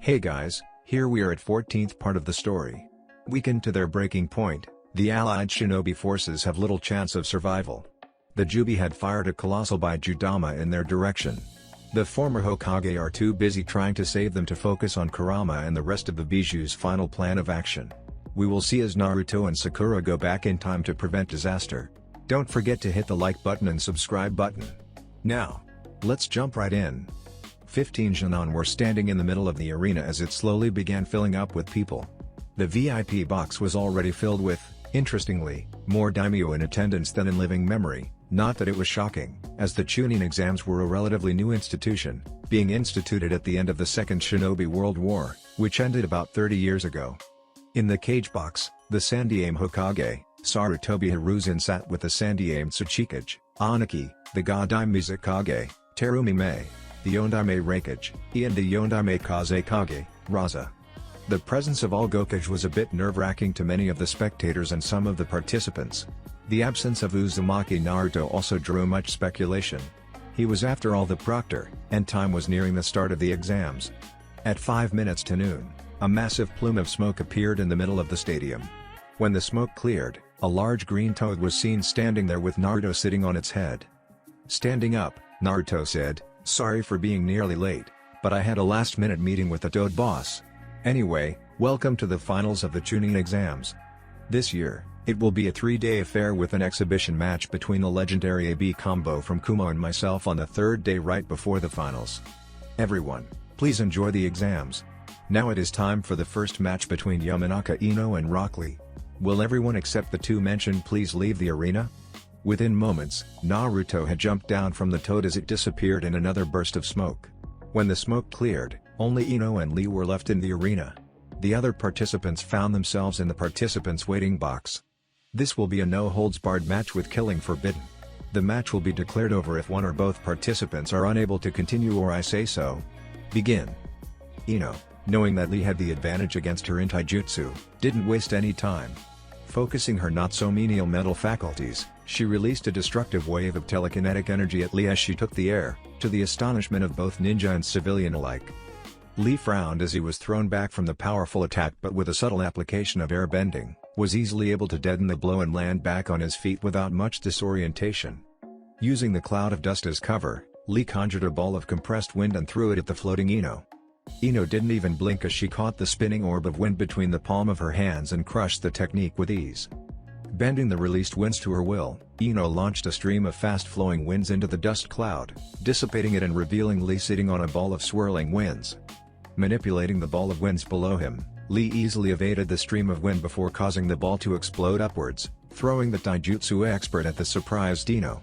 Hey guys, here we are at 14th part of the story. Weakened to their breaking point, the allied shinobi forces have little chance of survival. The Jubi had fired a colossal Baijudama in their direction. The former Hokage are too busy trying to save them to focus on Kurama and the rest of the Biju's final plan of action. We will see as Naruto and Sakura go back in time to prevent disaster. Don't forget to hit the like button and subscribe button. Now, let's jump right in. 15 Genin were standing in the middle of the arena as it slowly began filling up with people. The VIP box was already filled with, interestingly, more daimyo in attendance than in living memory. Not that it was shocking, as the Chunin exams were a relatively new institution, being instituted at the end of the Second Shinobi World War, which ended about 30 years ago. In the cage box, the Sandaime Hokage, Sarutobi Hiruzen sat with the Sandaime Tsuchikage, Aniki, the Godai Mizukage, Terumi Mei, the Yondaime Reikage, and the Yondaime Kazekage, Raza. The presence of all Gokage was a bit nerve-wracking to many of the spectators and some of the participants. The absence of Uzumaki Naruto also drew much speculation. He was after all the proctor, and time was nearing the start of the exams. At 5 minutes to noon, a massive plume of smoke appeared in the middle of the stadium. When the smoke cleared, a large green toad was seen standing there with Naruto sitting on its head. Standing up, Naruto said, "Sorry for being nearly late, but I had a last-minute meeting with the Toad boss. Anyway, welcome to the finals of the Chunin exams. This year, it will be a 3-day affair with an exhibition match between the legendary AB combo from Kumo and myself on the 3rd day right before the finals. Everyone, please enjoy the exams. Now it is time for the first match between Yamanaka Ino and Rock Lee. Will everyone except the two mentioned please leave the arena?" Within moments, Naruto had jumped down from the toad as it disappeared in another burst of smoke. When the smoke cleared, only Ino and Lee were left in the arena. The other participants found themselves in the participants' waiting box. This will be a no-holds-barred match with killing forbidden. The match will be declared over if one or both participants are unable to continue, or I say so. Begin. Ino, knowing that Lee had the advantage against her in taijutsu, didn't waste any time. Focusing her not-so-menial mental faculties, she released a destructive wave of telekinetic energy at Lee as she took the air, to the astonishment of both ninja and civilian alike. Lee frowned as he was thrown back from the powerful attack, but with a subtle application of air bending, was easily able to deaden the blow and land back on his feet without much disorientation. Using the cloud of dust as cover, Lee conjured a ball of compressed wind and threw it at the floating Ino. Ino didn't even blink as she caught the spinning orb of wind between the palm of her hands and crushed the technique with ease. Bending the released winds to her will, Ino launched a stream of fast-flowing winds into the dust cloud, dissipating it and revealing Lee sitting on a ball of swirling winds. Manipulating the ball of winds below him, Lee easily evaded the stream of wind before causing the ball to explode upwards, throwing the taijutsu expert at the surprised Ino.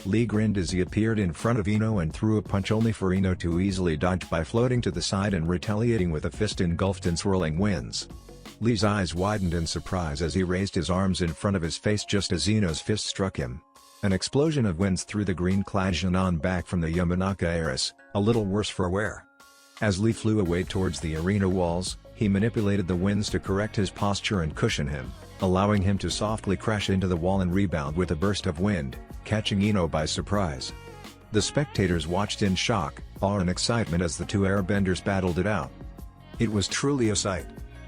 Lee grinned as he appeared in front of Ino and threw a punch only for Ino to easily dodge by floating to the side and retaliating with a fist engulfed in swirling winds. Lee's eyes widened in surprise as he raised his arms in front of his face just as Ino's fist struck him. An explosion of winds threw the green-clad Genin back from the Yamanaka heiress, a little worse for wear. As Lee flew away towards the arena walls, he manipulated the winds to correct his posture and cushion him, allowing him to softly crash into the wall and rebound with a burst of wind, catching Ino by surprise. The spectators watched in shock, awe and excitement as the two airbenders battled it out. It was truly a sight.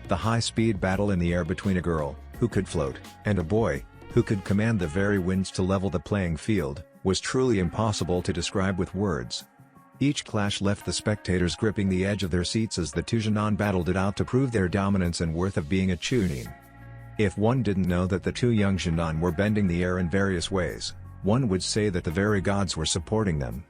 The high-speed battle in the air between a girl, who could float, and a boy, who could command the very winds to level the playing field, was truly impossible to describe with words. Each clash left the spectators gripping the edge of their seats as the two Genin battled it out to prove their dominance and worth of being a Chunin. If one didn't know that the two young Genin were bending the air in various ways, one would say that the very gods were supporting them.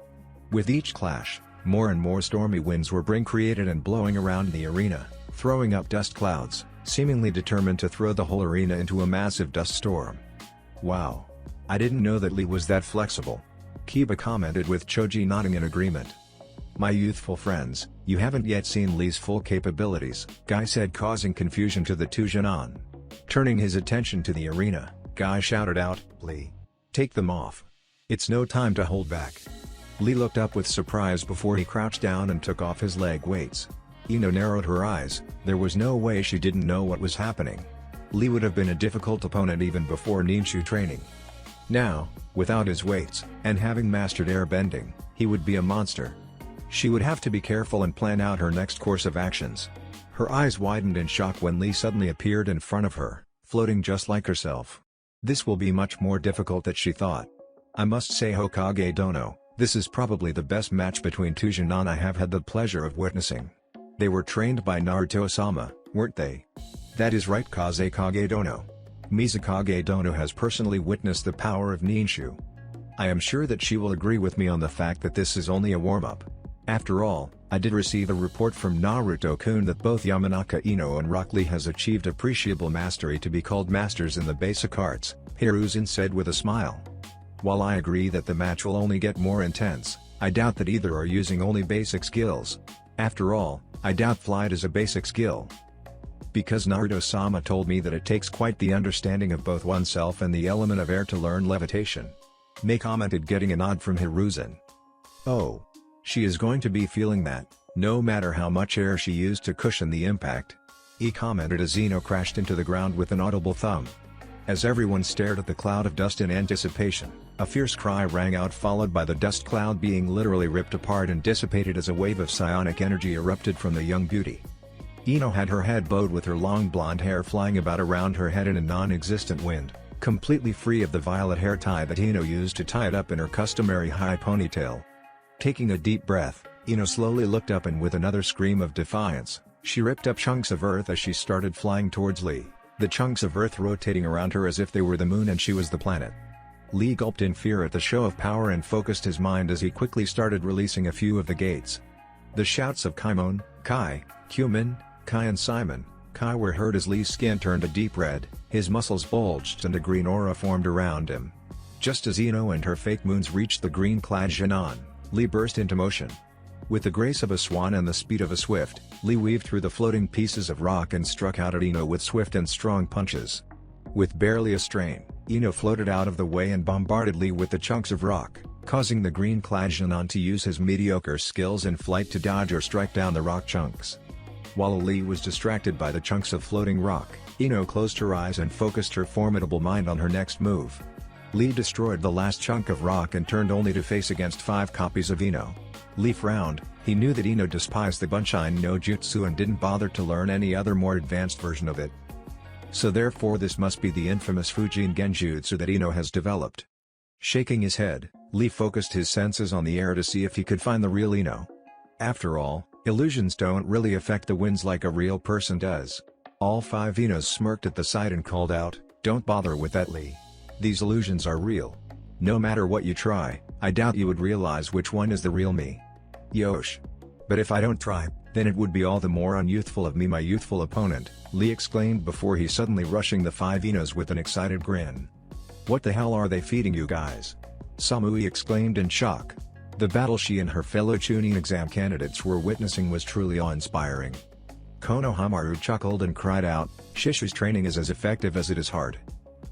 With each clash, more and more stormy winds were being created and blowing around the arena, throwing up dust clouds, seemingly determined to throw the whole arena into a massive dust storm. "Wow. I didn't know that Lee was that flexible," Kiba commented with Choji nodding in agreement. "My youthful friends, you haven't yet seen Lee's full capabilities," Guy said, causing confusion to the two Genin. Turning his attention to the arena, Guy shouted out, "Lee, take them off. It's no time to hold back." Lee looked up with surprise before he crouched down and took off his leg weights. Ino narrowed her eyes. There was no way she didn't know what was happening. Lee would have been a difficult opponent even before ninju training. Now, without his weights, and having mastered air bending, he would be a monster. She would have to be careful and plan out her next course of actions. Her eyes widened in shock when Lee suddenly appeared in front of her, floating just like herself. This will be much more difficult than she thought. I must say, Hokage Dono, this is probably the best match between two Genin I have had the pleasure of witnessing. They were trained by Naruto-sama, weren't they? That is right, Kazekage Dono. Mizukage Dono has personally witnessed the power of Ninshu. I am sure that she will agree with me on the fact that this is only a warm-up. After all, I did receive a report from Naruto-kun that both Yamanaka Ino and Rock Lee has achieved appreciable mastery to be called masters in the basic arts, Hiruzen said with a smile. While I agree that the match will only get more intense, I doubt that either are using only basic skills. After all, I doubt flight is a basic skill. Because Naruto-sama told me that it takes quite the understanding of both oneself and the element of air to learn levitation. Mei commented, getting a nod from Hiruzen. Oh. She is going to be feeling that, no matter how much air she used to cushion the impact. He commented as Ino crashed into the ground with an audible thump. As everyone stared at the cloud of dust in anticipation, a fierce cry rang out, followed by the dust cloud being literally ripped apart and dissipated as a wave of psionic energy erupted from the young beauty. Ino had her head bowed with her long blonde hair flying about around her head in a non-existent wind, completely free of the violet hair tie that Ino used to tie it up in her customary high ponytail. Taking a deep breath, Ino slowly looked up and with another scream of defiance, she ripped up chunks of earth as she started flying towards Lee, the chunks of earth rotating around her as if they were the moon and she was the planet. Lee gulped in fear at the show of power and focused his mind as he quickly started releasing a few of the gates. The shouts of Kaimon, Kai, Kumin, Kai and Simon, Kai were heard as Lee's skin turned a deep red, his muscles bulged and a green aura formed around him. Just as Ino and her fake moons reached the green-clad Genin, Lee burst into motion. With the grace of a swan and the speed of a swift, Lee weaved through the floating pieces of rock and struck out at Ino with swift and strong punches. With barely a strain, Ino floated out of the way and bombarded Lee with the chunks of rock, causing the green-clad Genin to use his mediocre skills in flight to dodge or strike down the rock chunks. While Lee was distracted by the chunks of floating rock, Ino closed her eyes and focused her formidable mind on her next move. Lee destroyed the last chunk of rock and turned only to face against 5 copies of Ino. Lee frowned. He knew that Ino despised the Bunshin no Jutsu and didn't bother to learn any other more advanced version of it. So therefore this must be the infamous Fujin Genjutsu that Ino has developed. Shaking his head, Lee focused his senses on the air to see if he could find the real Ino. After all, illusions don't really affect the winds like a real person does. All 5 Inos smirked at the sight and called out, "Don't bother with that, Lee. These illusions are real. No matter what you try, I doubt you would realize which one is the real me." Yosh. "But if I don't try, then it would be all the more unyouthful of me, my youthful opponent," Lee exclaimed before he suddenly rushing the 5 Inos with an excited grin. "What the hell are they feeding you guys?" Samui exclaimed in shock. The battle she and her fellow Chunin exam candidates were witnessing was truly awe-inspiring. Konohamaru chuckled and cried out, "Shishu's training is as effective as it is hard.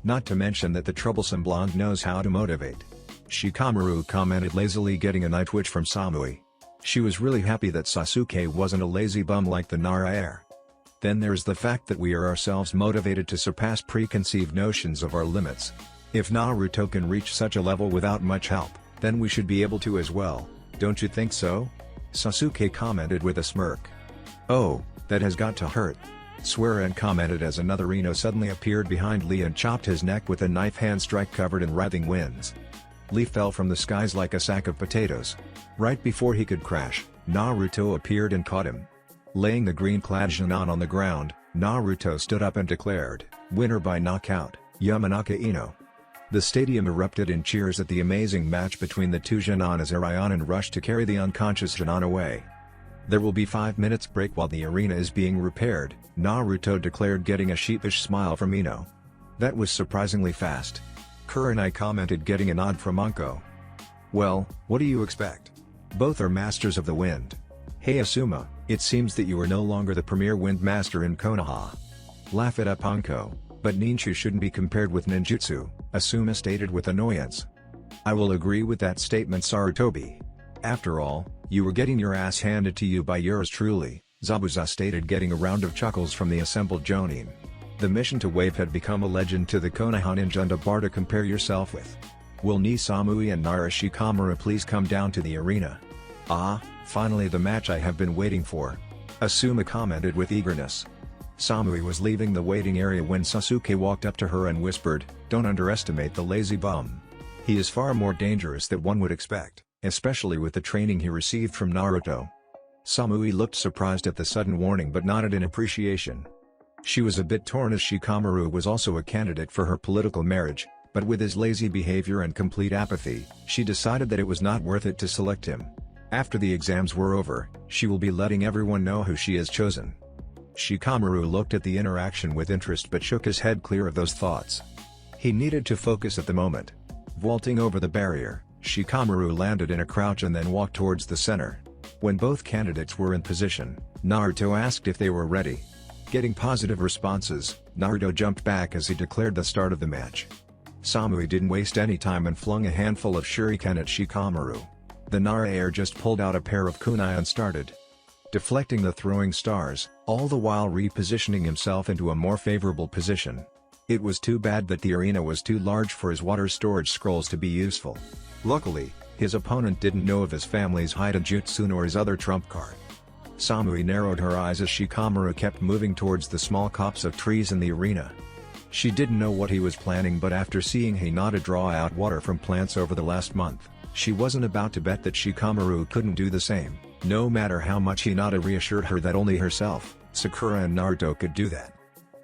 Not to mention that the troublesome blonde knows how to motivate." Shikamaru commented lazily, getting a night twitch from Samui. She was really happy that Sasuke wasn't a lazy bum like the Nara heir. Then there's the fact that we are ourselves motivated to surpass preconceived notions of our limits. If Naruto can reach such a level without much help, then we should be able to as well, don't you think so? Sasuke commented with a smirk. "Oh, that has got to hurt." Swearan commented as another Ino suddenly appeared behind Lee and chopped his neck with a knife hand strike covered in writhing winds. Lee fell from the skies like a sack of potatoes. Right before he could crash, Naruto appeared and caught him. Laying the green-clad Genin on the ground, Naruto stood up and declared, "Winner by knockout, Yamanaka Ino." The stadium erupted in cheers at the amazing match between the two Genin as Arianen rushed to carry the unconscious Genin away. "There will be 5 minutes break while the arena is being repaired," Naruto declared, getting a sheepish smile from Ino. "That was surprisingly fast." Kurenai commented, getting a nod from Anko. "Well, what do you expect? Both are masters of the wind. Hey Asuma, it seems that you are no longer the premier wind master in Konoha." "Laugh it up, Anko, but ninjutsu shouldn't be compared with ninjutsu," Asuma stated with annoyance. "I will agree with that statement, Sarutobi. After all, you were getting your ass handed to you by yours truly," Zabuza stated, getting a round of chuckles from the assembled jonin. The mission to wave had become a legend to the Konoha ninja and a bar to compare yourself with. "Will Ni Samui and Nara Shikamaru please come down to the arena?" "Ah, Finally, the match I have been waiting for. Asuma commented with eagerness. Samui was leaving the waiting area when Sasuke walked up to her and whispered, "Don't underestimate the lazy bum. He is far more dangerous than one would expect, especially with the training he received from Naruto." Samui looked surprised at the sudden warning but nodded in appreciation. She was a bit torn as Shikamaru was also a candidate for her political marriage, but with his lazy behavior and complete apathy, she decided that it was not worth it to select him. After the exams were over, she will be letting everyone know who she has chosen. Shikamaru looked at the interaction with interest but shook his head clear of those thoughts. He needed to focus at the moment. Vaulting over the barrier, Shikamaru landed in a crouch and then walked towards the center. When both candidates were in position, Naruto asked if they were ready. Getting positive responses, Naruto jumped back as he declared the start of the match. Samui didn't waste any time and flung a handful of shuriken at Shikamaru. The Nara heir just pulled out a pair of kunai and started deflecting the throwing stars, all the while repositioning himself into a more favorable position. It was too bad that the arena was too large for his water storage scrolls to be useful. Luckily, his opponent didn't know of his family's hidden jutsu nor his other trump card. Samui narrowed her eyes as Shikamaru kept moving towards the small copse of trees in the arena. She didn't know what he was planning, but after seeing Hinata draw out water from plants over the last month, she wasn't about to bet that Shikamaru couldn't do the same, no matter how much Hinata reassured her that only herself, Sakura and Naruto could do that.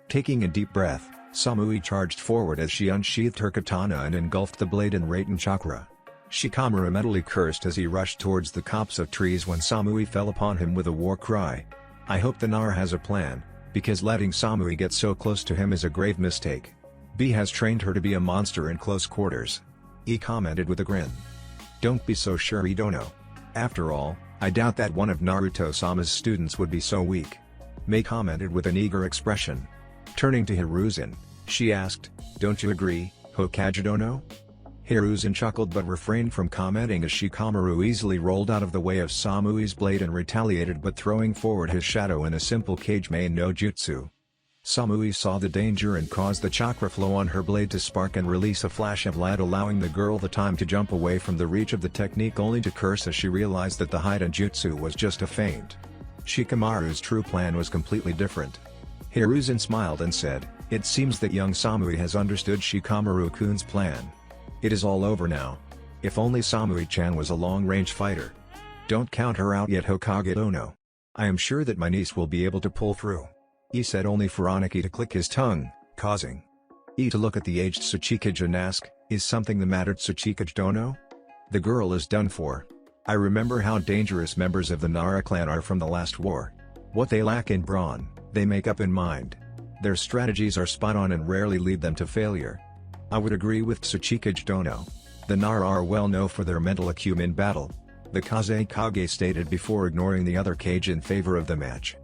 Taking a deep breath, Samui charged forward as she unsheathed her katana and engulfed the blade in Raten chakra. Shikamaru mentally cursed as he rushed towards the copse of trees when Samui fell upon him with a war cry. "I hope the Nara has a plan, because letting Samui get so close to him is a grave mistake. B has trained her to be a monster in close quarters." He commented with a grin. "Don't be so sure, Idono. After all, I doubt that one of Naruto-sama's students would be so weak." Mei commented with an eager expression. Turning to Hiruzen, she asked, "Don't you agree, Hokage Dono?" Hiruzen chuckled but refrained from commenting as Shikamaru easily rolled out of the way of Samui's blade and retaliated, but throwing forward his shadow in a simple Kage-main no jutsu. Samui saw the danger and caused the chakra flow on her blade to spark and release a flash of light, allowing the girl the time to jump away from the reach of the technique, only to curse as she realized that the hidden jutsu was just a feint. Shikamaru's true plan was completely different. Hiruzen smiled and said, "It seems that young Samui has understood Shikamaru-kun's plan. It is all over now. If only Samui-chan was a long-range fighter. Don't count her out yet, Hokage Dono. I am sure that my niece will be able to pull through." He said, only for Aniki to click his tongue, causing to look at the aged Tsuchikage and ask, "Is something the matter, Tsuchikage Dono? The girl is done for. I remember how dangerous members of the Nara clan are from the last war. What they lack in brawn, they make up in mind. Their strategies are spot on and rarely lead them to failure." "I would agree with Tsuchikage Dono. The Nara are well known for their mental acumen in battle," the Kazekage stated before ignoring the other Kage in favor of the match.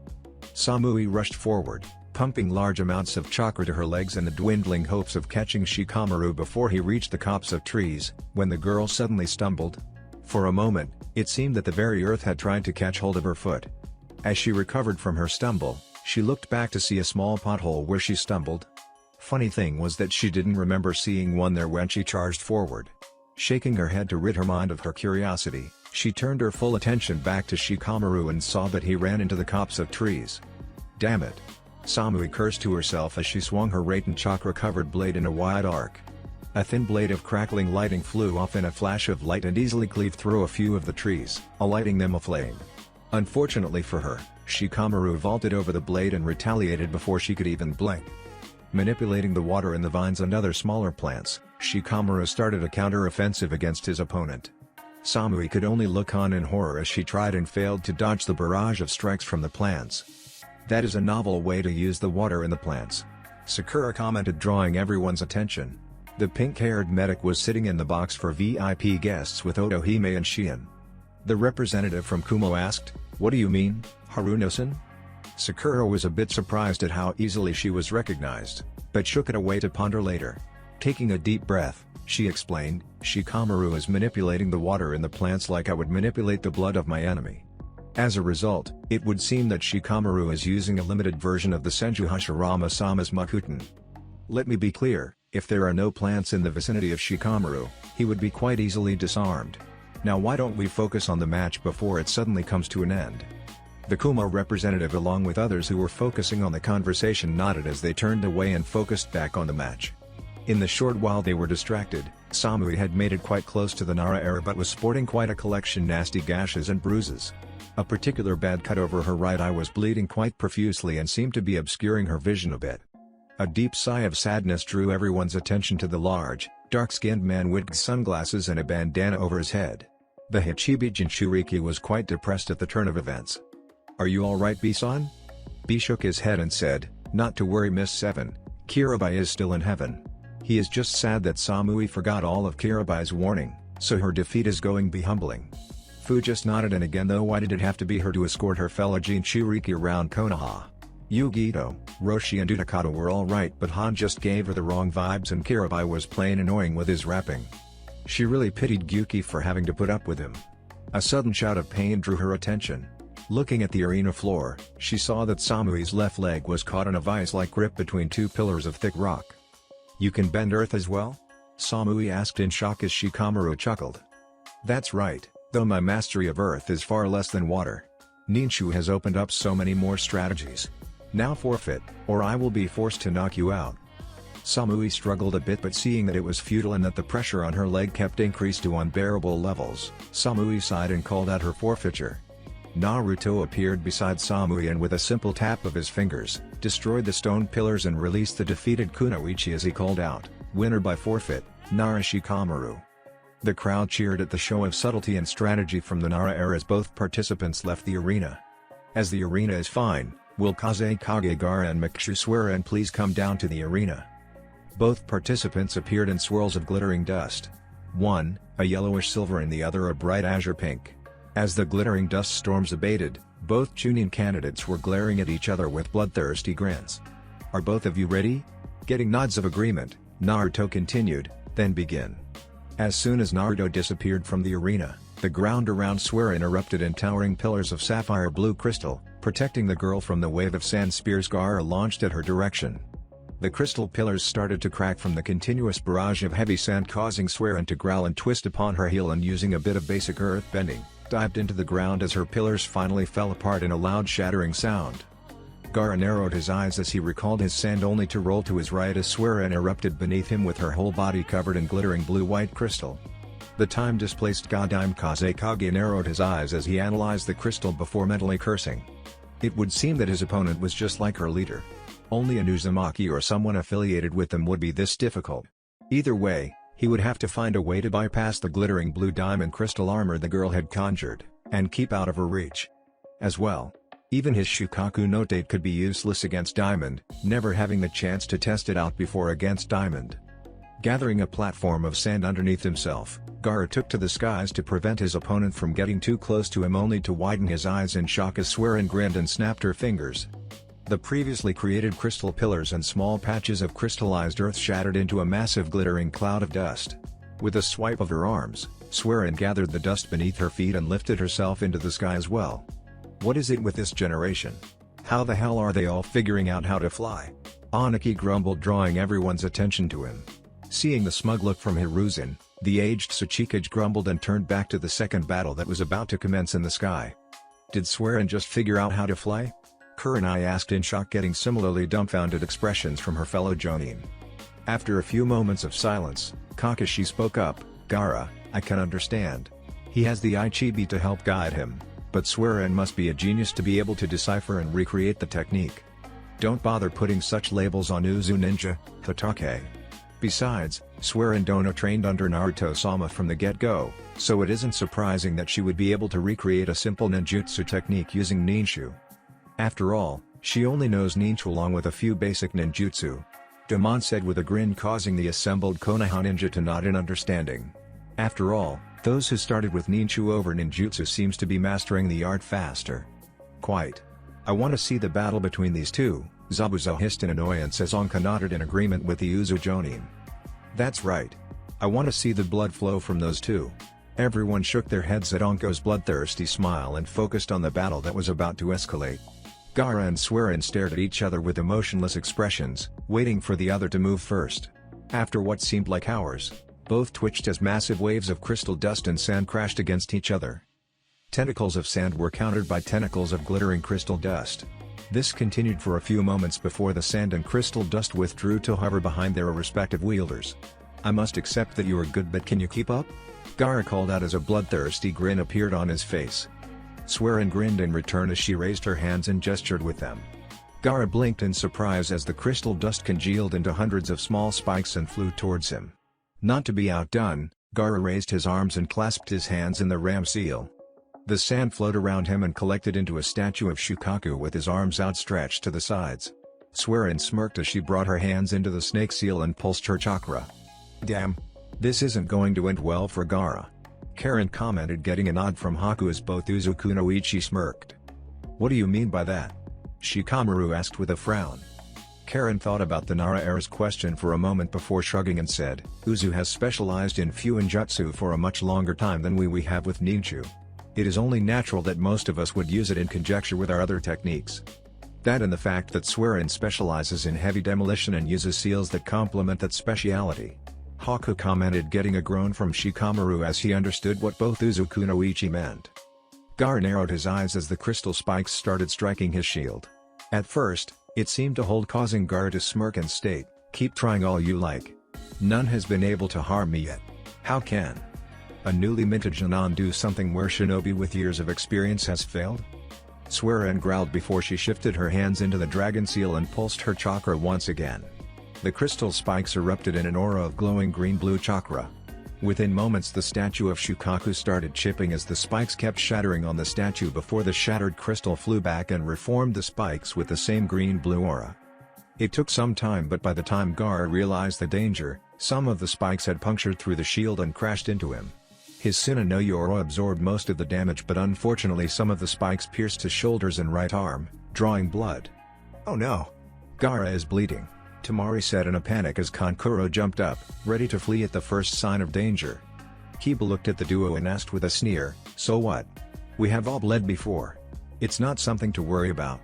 Samui rushed forward, pumping large amounts of chakra to her legs in the dwindling hopes of catching Shikamaru before he reached the copse of trees, when the girl suddenly stumbled. For a moment, it seemed that the very earth had tried to catch hold of her foot. As she recovered from her stumble, she looked back to see a small pothole where she stumbled. Funny thing was that she didn't remember seeing one there when she charged forward. Shaking her head to rid her mind of her curiosity, she turned her full attention back to Shikamaru and saw that he ran into the copse of trees. "Damn it!" Samui cursed to herself as she swung her Raten chakra-covered blade in a wide arc. A thin blade of crackling lightning flew off in a flash of light and easily cleaved through a few of the trees, lighting them aflame. Unfortunately for her, Shikamaru vaulted over the blade and retaliated before she could even blink. Manipulating the water in the vines and other smaller plants, Shikamaru started a counter-offensive against his opponent. Samui could only look on in horror as she tried and failed to dodge the barrage of strikes from the plants. "That is a novel way to use the water in the plants," Sakura commented, drawing everyone's attention. The pink-haired medic was sitting in the box for VIP guests with Otohime and Shion. The representative from Kumo asked, "What do you mean, Haruno-san?" Sakura was a bit surprised at how easily she was recognized, but shook it away to ponder later. Taking a deep breath, she explained, "Shikamaru is manipulating the water in the plants like I would manipulate the blood of my enemy. As a result, it would seem that Shikamaru is using a limited version of the Senju Hashirama-sama's Makuten. Let me be clear, if there are no plants in the vicinity of Shikamaru, he would be quite easily disarmed. Now why don't we focus on the match before it suddenly comes to an end? The Kuma representative along with others who were focusing on the conversation nodded as they turned away and focused back on the match. In the short while they were distracted, Samui had made it quite close to the Nara era but was sporting quite a collection nasty gashes and bruises. A particular bad cut over her right eye was bleeding quite profusely and seemed to be obscuring her vision a bit. A deep sigh of sadness drew everyone's attention to the large, dark-skinned man with sunglasses and a bandana over his head. The Hichibi Jinchuriki was quite depressed at the turn of events. "Are you alright, B-san?" B shook his head and said, "Not to worry, Miss Seven, Kirabai is still in heaven. He is just sad that Samui forgot all of Kirabai's warning, so her defeat is going to be humbling." Fu just nodded, and again, though, why did it have to be her to escort her fellow Jinchuriki around Konoha? Yugito, Roshi and Utakata were alright, but Han just gave her the wrong vibes and Kirabai was plain annoying with his rapping. She really pitied Gyuki for having to put up with him. A sudden shout of pain drew her attention. Looking at the arena floor, she saw that Samui's left leg was caught in a vice-like grip between two pillars of thick rock. "You can bend earth as well?" Samui asked in shock as Shikamaru chuckled. "That's right, though my mastery of earth is far less than water. Ninshu has opened up so many more strategies. Now forfeit, or I will be forced to knock you out." Samui struggled a bit, but seeing that it was futile and that the pressure on her leg kept increased to unbearable levels, Samui sighed and called out her forfeiture. Naruto appeared beside Samui and with a simple tap of his fingers, destroyed the stone pillars and released the defeated Kunoichi as he called out, "Winner by forfeit, Nara Shikamaru." The crowd cheered at the show of subtlety and strategy from the Nara era as both participants left the arena. "As the arena is fine, will Kaze Kagegara and Mikshu swear and please come down to the arena?" Both participants appeared in swirls of glittering dust. One, a yellowish silver and the other a bright azure pink. As the glittering dust storms abated, both Chunin candidates were glaring at each other with bloodthirsty grins. "Are both of you ready?" Getting nods of agreement, Naruto continued, "Then begin." As soon as Naruto disappeared from the arena, the ground around Suera erupted in towering pillars of sapphire blue crystal, protecting the girl from the wave of sand spears Gaara launched at her direction. The crystal pillars started to crack from the continuous barrage of heavy sand, causing Suera to growl and twist upon her heel, and using a bit of basic earth bending, dived into the ground as her pillars finally fell apart in a loud shattering sound. Gaara narrowed his eyes as he recalled his sand, only to roll to his right as Suera erupted beneath him with her whole body covered in glittering blue-white crystal. The time-displaced Namikaze Kage narrowed his eyes as he analyzed the crystal before mentally cursing. It would seem that his opponent was just like her leader. Only an Uzumaki or someone affiliated with them would be this difficult. Either way, he would have to find a way to bypass the glittering blue diamond crystal armor the girl had conjured, and keep out of her reach. As well, even his Shukaku no Date could be useless against Diamond, never having the chance to test it out before against Diamond. Gathering a platform of sand underneath himself, Gaara took to the skies to prevent his opponent from getting too close to him, only to widen his eyes in shock as Suera grinned and snapped her fingers. The previously created crystal pillars and small patches of crystallized earth shattered into a massive glittering cloud of dust. With a swipe of her arms, Suera gathered the dust beneath her feet and lifted herself into the sky as well. What is it with this generation? How the hell are they all figuring out how to fly? Aniki grumbled, drawing everyone's attention to him. Seeing the smug look from Hiruzen, the aged Tsuchikage grumbled and turned back to the second battle that was about to commence in the sky. Did Suera just figure out how to fly? Kurenai asked in shock, getting similarly dumbfounded expressions from her fellow Jonin. After a few moments of silence, Kakashi spoke up, "Gaara, I can understand. He has the Ichibi to help guide him, but Suera must be a genius to be able to decipher and recreate the technique. Don't bother putting such labels on Uzu Ninja, Hotake. Besides, Suera Dono trained under Naruto-sama from the get-go, so it isn't surprising that she would be able to recreate a simple ninjutsu technique using Ninshu. After all, she only knows Ninshu along with a few basic ninjutsu." Demon said with a grin, causing the assembled Konoha ninja to nod in understanding. After all, those who started with Ninshu over ninjutsu seems to be mastering the art faster. "Quite. I want to see the battle between these two," Zabuza hissed in annoyance as Anka nodded in agreement with the Uzu Jonin. "That's right. I want to see the blood flow from those two." Everyone shook their heads at Anko's bloodthirsty smile and focused on the battle that was about to escalate. Gaara and Suera stared at each other with emotionless expressions, waiting for the other to move first. After what seemed like hours, Both twitched as massive waves of crystal dust and sand crashed against each other. Tentacles of sand were countered by tentacles of glittering crystal dust. This continued for a few moments before the sand and crystal dust withdrew to hover behind their respective wielders. "I must accept that you are good, but can you keep up?" Gaara called out as a bloodthirsty grin appeared on his face. Swearin grinned in return as she raised her hands and gestured with them. Gaara blinked in surprise as the crystal dust congealed into hundreds of small spikes and flew towards him. Not to be outdone, Gaara raised his arms and clasped his hands in the ram seal. The sand flowed around him and collected into a statue of Shukaku with his arms outstretched to the sides. Swearin smirked as she brought her hands into the snake seal and pulsed her chakra. "Damn. This isn't going to end well for Gaara." Karen commented, getting a nod from Haku as both Uzuku no Ichi smirked. "What do you mean by that?" Shikamaru asked with a frown. Karen thought about the Nara-era's question for a moment before shrugging and said, "Uzu has specialized in Fuinjutsu for a much longer time than we have with ninju. It is only natural that most of us would use it in conjecture with our other techniques. That and the fact that Swearin specializes in heavy demolition and uses seals that complement that speciality." Haku commented, getting a groan from Shikamaru as he understood what both Uzuku no Ichi meant. Gaara narrowed his eyes as the crystal spikes started striking his shield. At first, it seemed to hold, causing Gaara to smirk and state, "Keep trying all you like. None has been able to harm me yet. How can a newly minted Jonin do something where Shinobi with years of experience has failed?" Swearin growled before she shifted her hands into the dragon seal and pulsed her chakra once again. The crystal spikes erupted in an aura of glowing green-blue chakra. Within moments the statue of Shukaku started chipping as the spikes kept shattering on the statue before the shattered crystal flew back and reformed the spikes with the same green-blue aura. It took some time, but by the time Gaara realized the danger, some of the spikes had punctured through the shield and crashed into him. His Sina no Yoro absorbed most of the damage, but unfortunately some of the spikes pierced his shoulders and right arm, drawing blood. "Oh no! Gaara is bleeding," Tamari said in a panic as Kankuro jumped up, ready to flee at the first sign of danger. Kiba looked at the duo and asked with a sneer, "So what? We have all bled before. It's not something to worry about."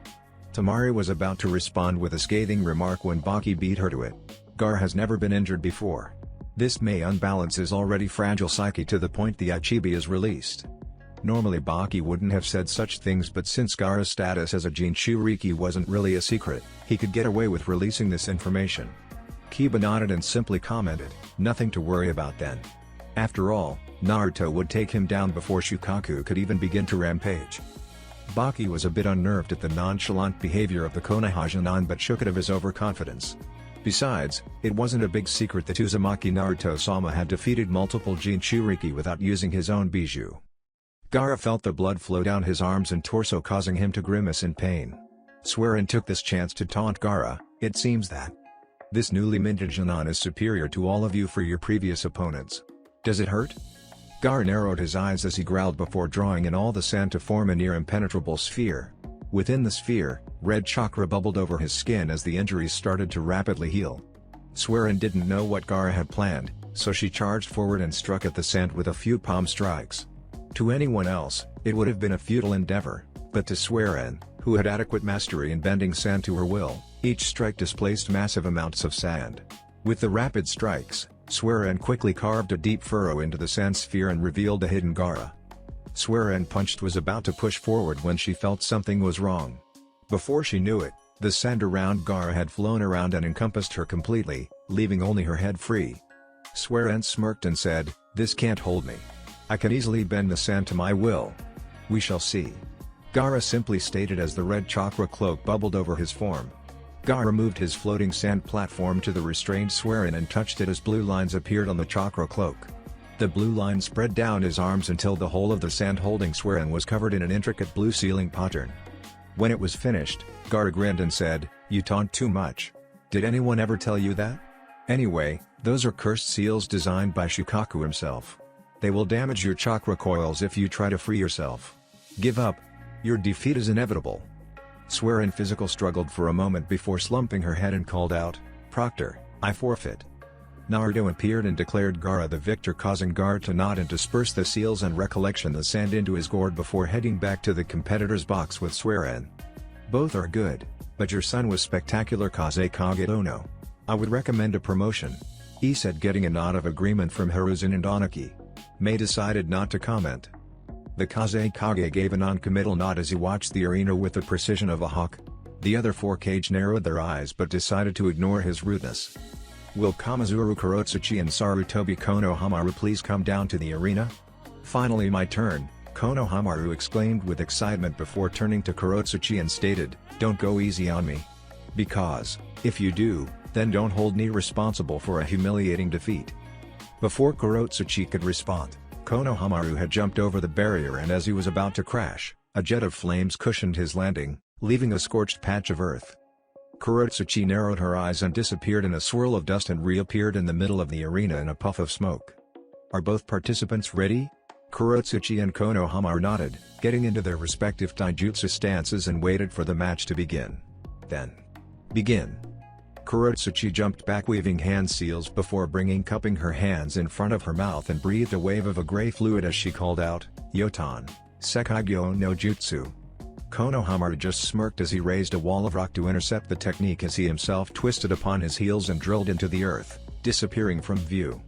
Tamari was about to respond with a scathing remark when Baki beat her to it. Gaara has never been injured before. This may unbalance his already fragile psyche to the point the Ichibi is released. Normally Baki wouldn't have said such things, but since Gaara's status as a Jinchuriki wasn't really a secret, he could get away with releasing this information. Kiba nodded and simply commented, "Nothing to worry about then. After all, Naruto would take him down before Shukaku could even begin to rampage." Baki was a bit unnerved at the nonchalant behavior of the Konoha Jonin but shook it of his overconfidence. Besides, it wasn't a big secret that Uzumaki Naruto-sama had defeated multiple Jinchuriki without using his own bijou. Gaara felt the blood flow down his arms and torso, causing him to grimace in pain. Swearin took this chance to taunt Gaara, "It seems that this newly minted Jonin is superior to all of you for your previous opponents. Does it hurt?" Gaara narrowed his eyes as he growled before drawing in all the sand to form a near impenetrable sphere. Within the sphere, red chakra bubbled over his skin as the injuries started to rapidly heal. Swearin didn't know what Gaara had planned, so she charged forward and struck at the sand with a few palm strikes. To anyone else, it would have been a futile endeavor, but to Swearin, who had adequate mastery in bending sand to her will, each strike displaced massive amounts of sand. With the rapid strikes, Swearin quickly carved a deep furrow into the sand sphere and revealed a hidden Gaara. Swearin was about to push forward when she felt something was wrong. Before she knew it, the sand around Gaara had flown around and encompassed her completely, leaving only her head free. Swearin smirked and said, "This can't hold me. I can easily bend the sand to my will. We shall see." Gaara simply stated as the red chakra cloak bubbled over his form. Gaara moved his floating sand platform to the restrained Swearin and touched it as blue lines appeared on the chakra cloak. The blue line spread down his arms until the whole of the sand holding Swearin was covered in an intricate blue ceiling pattern. When it was finished, Gaara grinned and said, "You taunt too much. Did anyone ever tell you that? Anyway, those are cursed seals designed by Shukaku himself. They will damage your chakra coils if you try to free yourself. Give up. Your defeat is inevitable." Swearin physical struggled for a moment before slumping her head and called out, "Proctor, I forfeit." Naruto appeared and declared Gaara the victor, causing Gaara to nod and disperse the seals and recollection the sand into his gourd before heading back to the competitor's box with Swearin. "Both are good, but your son was spectacular, Kazekage Ono. I would recommend a promotion." E said, getting a nod of agreement from Hiruzen and Oniki. Mei decided not to comment. The Kazekage gave a non-committal nod as he watched the arena with the precision of a hawk. The other 4 Kage narrowed their eyes but decided to ignore his rudeness. Will Kamizuru Kurotsuchi and Sarutobi Konohamaru please come down to the arena? Finally my turn, Konohamaru exclaimed with excitement before turning to Kurotsuchi and stated, don't go easy on me. Because, if you do, then don't hold me responsible for a humiliating defeat. Before Kurotsuchi could respond, Konohamaru had jumped over the barrier, and as he was about to crash, a jet of flames cushioned his landing, leaving a scorched patch of earth. Kurotsuchi narrowed her eyes and disappeared in a swirl of dust and reappeared in the middle of the arena in a puff of smoke. Are both participants ready? Kurotsuchi and Konohamaru nodded, getting into their respective taijutsu stances and waited for the match to begin. Then, begin. Kurotsuchi jumped back, weaving hand seals before cupping her hands in front of her mouth, and breathed a wave of a gray fluid as she called out, Yotan, Sekigyo no Jutsu. Konohamaru just smirked as he raised a wall of rock to intercept the technique as he himself twisted upon his heels and drilled into the earth, disappearing from view.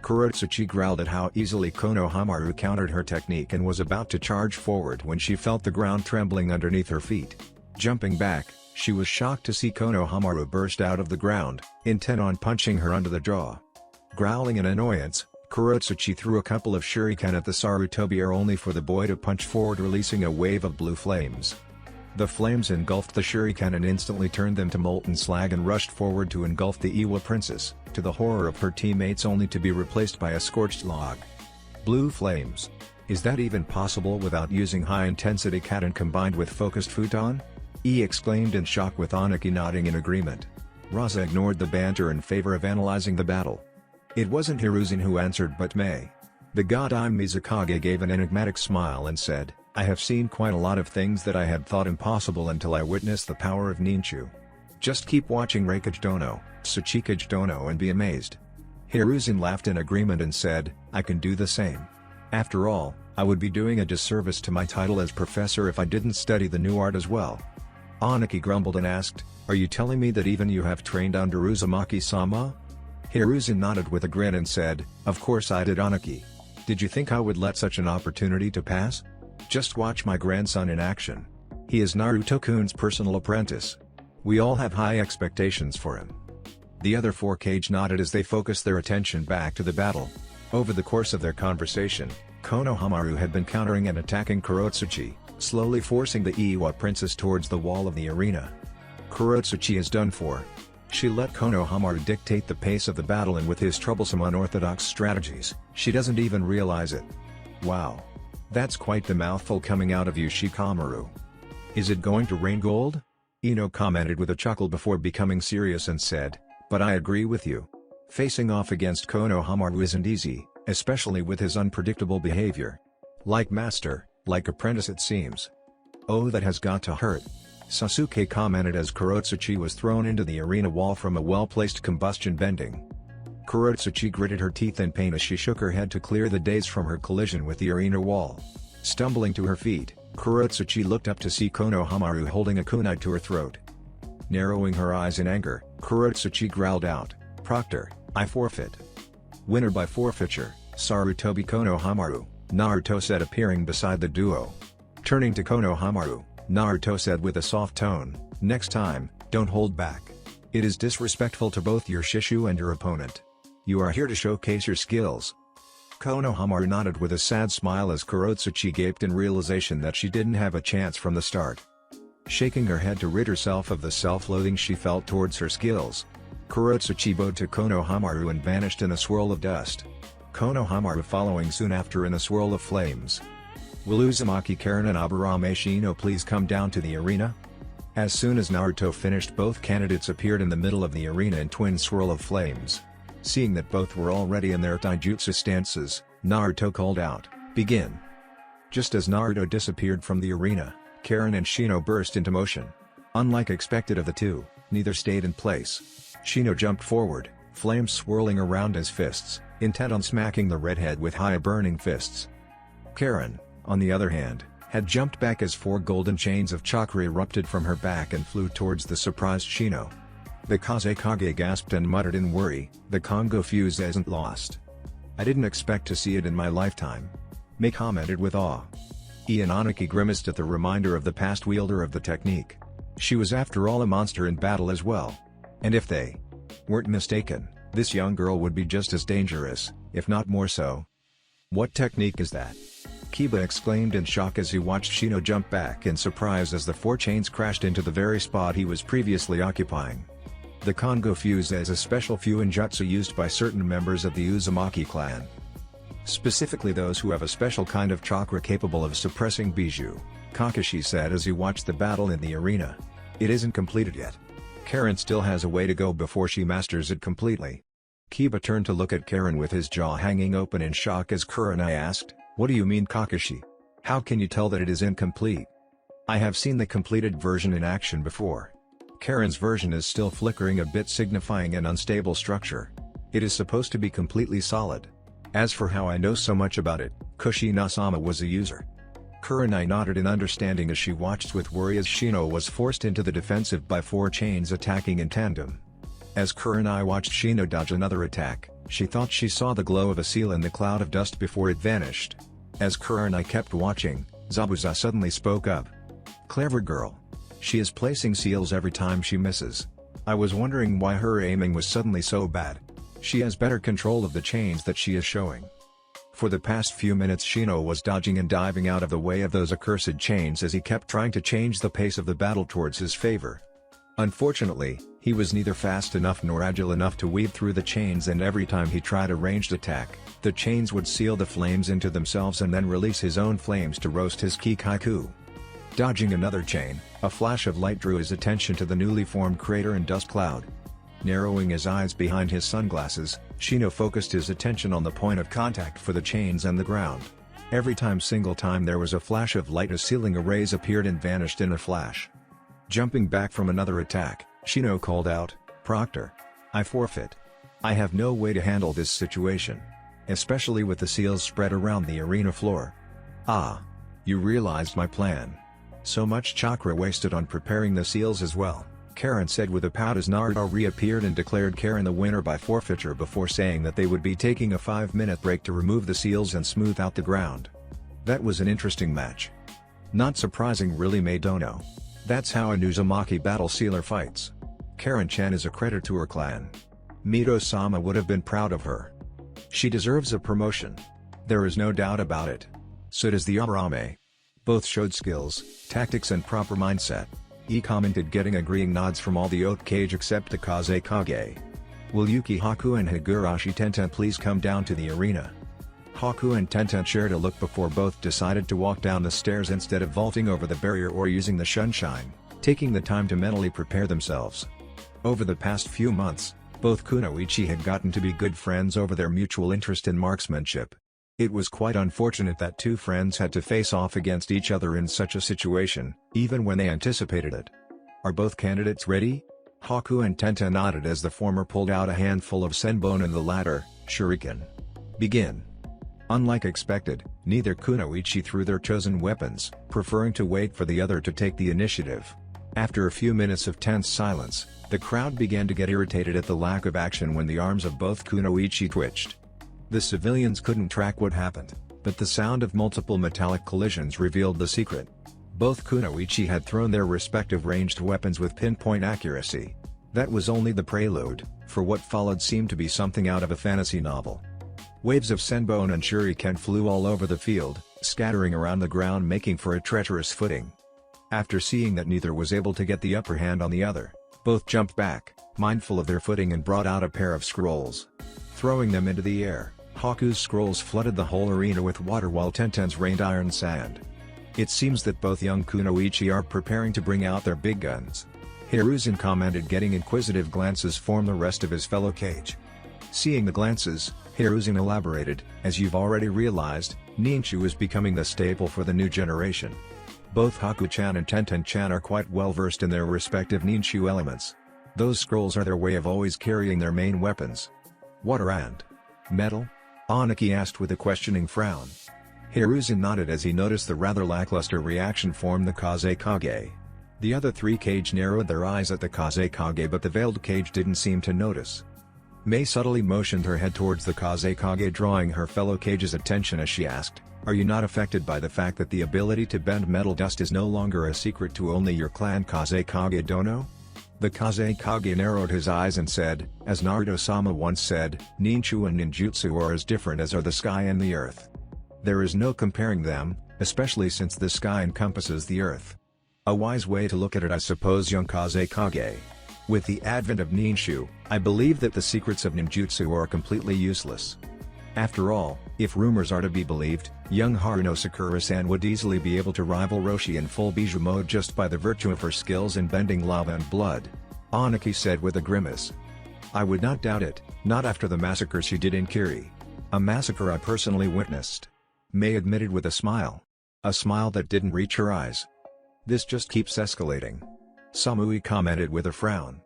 Kurotsuchi growled at how easily Konohamaru countered her technique and was about to charge forward when she felt the ground trembling underneath her feet. Jumping back, she was shocked to see Konohamaru burst out of the ground, intent on punching her under the jaw. Growling in annoyance, Kurotsuchi threw a couple of shuriken at the Sarutobi air, only for the boy to punch forward, releasing a wave of blue flames. The flames engulfed the shuriken and instantly turned them to molten slag and rushed forward to engulf the Iwa princess, to the horror of her teammates, only to be replaced by a scorched log. Blue flames. Is that even possible without using high-intensity katan combined with focused futon? E exclaimed in shock, with Oniki nodding in agreement. Raza ignored the banter in favor of analyzing the battle. It wasn't Hiruzen who answered but Mei. The god-eye Mizukage gave an enigmatic smile and said, I have seen quite a lot of things that I had thought impossible until I witnessed the power of ninchu. Just keep watching Reikage Dono, Tsuchikage Dono and be amazed. Hiruzen laughed in agreement and said, I can do the same. After all, I would be doing a disservice to my title as professor if I didn't study the new art as well. Oniki grumbled and asked, are you telling me that even you have trained under Uzumaki-sama? Hiruzen nodded with a grin and said, of course I did, Oniki. Did you think I would let such an opportunity to pass? Just watch my grandson in action. He is Naruto-kun's personal apprentice. We all have high expectations for him. The other 4 Kage nodded as they focused their attention back to the battle. Over the course of their conversation, Konohamaru had been countering and attacking Kurotsuchi, slowly forcing the Iwa princess towards the wall of the arena. Kurotsuchi is done for. She let Konohamaru dictate the pace of the battle, and with his troublesome unorthodox strategies, she doesn't even realize it. Wow. That's quite the mouthful coming out of you, Shikamaru. Is it going to rain gold? Ino commented with a chuckle before becoming serious and said, but I agree with you. Facing off against Konohamaru isn't easy, especially with his unpredictable behavior. Like master, like apprentice it seems. Oh, that has got to hurt. Sasuke commented as Kurotsuchi was thrown into the arena wall from a well-placed combustion bending. Kurotsuchi gritted her teeth in pain as she shook her head to clear the daze from her collision with the arena wall. Stumbling to her feet, Kurotsuchi looked up to see Konohamaru holding a kunai to her throat. Narrowing her eyes in anger, Kurotsuchi growled out, Proctor, I forfeit. Winner by forfeiture, Sarutobi Konohamaru, Naruto said, appearing beside the duo. Turning to Konohamaru, Naruto said with a soft tone, next time, don't hold back. It is disrespectful to both your Shishu and your opponent. You are here to showcase your skills. Konohamaru nodded with a sad smile as Kurotsuchi gaped in realization that she didn't have a chance from the start. Shaking her head to rid herself of the self-loathing she felt towards her skills, Kurotsuchi bowed to Konohamaru and vanished in a swirl of dust. Konohamaru following soon after in a swirl of flames. Will Uzumaki, Karen and Aburame Shino please come down to the arena? As soon as Naruto finished, both candidates appeared in the middle of the arena in twin swirl of flames. Seeing that both were already in their taijutsu stances, Naruto called out, begin. Just as Naruto disappeared from the arena, Karen and Shino burst into motion. Unlike expected of the two, neither stayed in place. Shino jumped forward, flames swirling around his fists, intent on smacking the redhead with high burning fists. Karen, on the other hand, had jumped back as 4 golden chains of chakra erupted from her back and flew towards the surprised Shino. The Kazekage gasped and muttered in worry, "The Kongo fuse isn't lost. I didn't expect to see it in my lifetime." Mei commented with awe. Ianonaki grimaced at the reminder of the past wielder of the technique. She was after all a monster in battle as well. And if they weren't mistaken, this young girl would be just as dangerous, if not more so. "What technique is that?" Kiba exclaimed in shock as he watched Shino jump back in surprise as the four chains crashed into the very spot he was previously occupying. The Kongo fuse is a special fuinjutsu used by certain members of the Uzumaki clan. Specifically those who have a special kind of chakra capable of suppressing Bijou, Kakashi said as he watched the battle in the arena. "It isn't completed yet. Karen still has a way to go before she masters it completely." Kiba turned to look at Karen with his jaw hanging open in shock as Kurenai asked, "What do you mean, Kakashi? How can you tell that it is incomplete?" "I have seen the completed version in action before. Karen's version is still flickering a bit, signifying an unstable structure. It is supposed to be completely solid. As for how I know so much about it, Kushina-sama was a user." Kurenai nodded in understanding as she watched with worry as Shino was forced into the defensive by four chains attacking in tandem. As Kurenai watched Shino dodge another attack, she thought she saw the glow of a seal in the cloud of dust before it vanished. As Kurenai kept watching, Zabuza suddenly spoke up. "Clever girl. She is placing seals every time she misses. I was wondering why her aiming was suddenly so bad. She has better control of the chains that she is showing." For the past few minutes Shino was dodging and diving out of the way of those accursed chains as he kept trying to change the pace of the battle towards his favor. Unfortunately, he was neither fast enough nor agile enough to weave through the chains, and every time he tried a ranged attack, the chains would seal the flames into themselves and then release his own flames to roast his Kikaku. Dodging another chain, a flash of light drew his attention to the newly formed crater and dust cloud. Narrowing his eyes behind his sunglasses, Shino focused his attention on the point of contact for the chains and the ground. Every single time there was a flash of light, a sealing arrays appeared and vanished in a flash. Jumping back from another attack, Shino called out, "Proctor! I forfeit. I have no way to handle this situation. Especially with the seals spread around the arena floor." "Ah. You realized my plan. So much chakra wasted on preparing the seals as well," Karen said with a pout as Naruto reappeared and declared Karen the winner by forfeiture before saying that they would be taking a 5-minute break to remove the seals and smooth out the ground. "That was an interesting match. Not surprising really, Maidono. That's how an Uzumaki battle sealer fights. Karen-chan is a credit to her clan. Mito-sama would have been proud of her. She deserves a promotion. There is no doubt about it. So does the Arame. Both showed skills, tactics and proper mindset." He commented, getting agreeing nods from all the Hokage except the Kazekage. "Will Yuki Haku and Higurashi Tenten please come down to the arena?" Haku and Tenten shared a look before both decided to walk down the stairs instead of vaulting over the barrier or using the sunshine, taking the time to mentally prepare themselves. Over the past few months, both Kunoichi had gotten to be good friends over their mutual interest in marksmanship. It was quite unfortunate that two friends had to face off against each other in such a situation, even when they anticipated it. "Are both candidates ready?" Haku and Tenten nodded as the former pulled out a handful of senbon and the latter, shuriken. "Begin." Unlike expected, neither Kunoichi threw their chosen weapons, preferring to wait for the other to take the initiative. After a few minutes of tense silence, the crowd began to get irritated at the lack of action when the arms of both Kunoichi twitched. The civilians couldn't track what happened, but the sound of multiple metallic collisions revealed the secret. Both Kunoichi had thrown their respective ranged weapons with pinpoint accuracy. That was only the prelude, for what followed seemed to be something out of a fantasy novel. Waves of senbon and shuriken flew all over the field, scattering around the ground, making for a treacherous footing. After seeing that neither was able to get the upper hand on the other, both jumped back, mindful of their footing, and brought out a pair of scrolls. Throwing them into the air, Haku's scrolls flooded the whole arena with water while Tenten's rained iron sand. "It seems that both young Kunoichi are preparing to bring out their big guns," Hiruzen commented, getting inquisitive glances from the rest of his fellow Kage. Seeing the glances, Hiruzen elaborated, "As you've already realized, Ninshu is becoming the staple for the new generation. Both Haku-chan and Tenten-chan are quite well versed in their respective Ninshu elements. Those scrolls are their way of always carrying their main weapons." "Water and metal?" Aniki asked with a questioning frown. Hiruzen nodded as he noticed the rather lackluster reaction from the Kazekage. The other three Kage narrowed their eyes at the Kazekage, but the veiled Kage didn't seem to notice. Mei subtly motioned her head towards the Kazekage, drawing her fellow Kage's attention as she asked, "Are you not affected by the fact that the ability to bend metal dust is no longer a secret to only your clan Kazekage Dono?" The Kazekage narrowed his eyes and said, "As Naruto-sama once said, Ninchu and Ninjutsu are as different as are the sky and the earth. There is no comparing them, especially since the sky encompasses the earth. A wise way to look at it, I suppose, young Kazekage. With the advent of Ninshu, I believe that the secrets of ninjutsu are completely useless. After all, if rumors are to be believed, young Haruno Sakura-san would easily be able to rival Roshi in full Bijou mode just by the virtue of her skills in bending lava and blood," Aniki said with a grimace. "I would not doubt it, not after the massacre she did in Kiri. A massacre I personally witnessed," Mei admitted with a smile. A smile that didn't reach her eyes. "This just keeps escalating," Samui commented with a frown.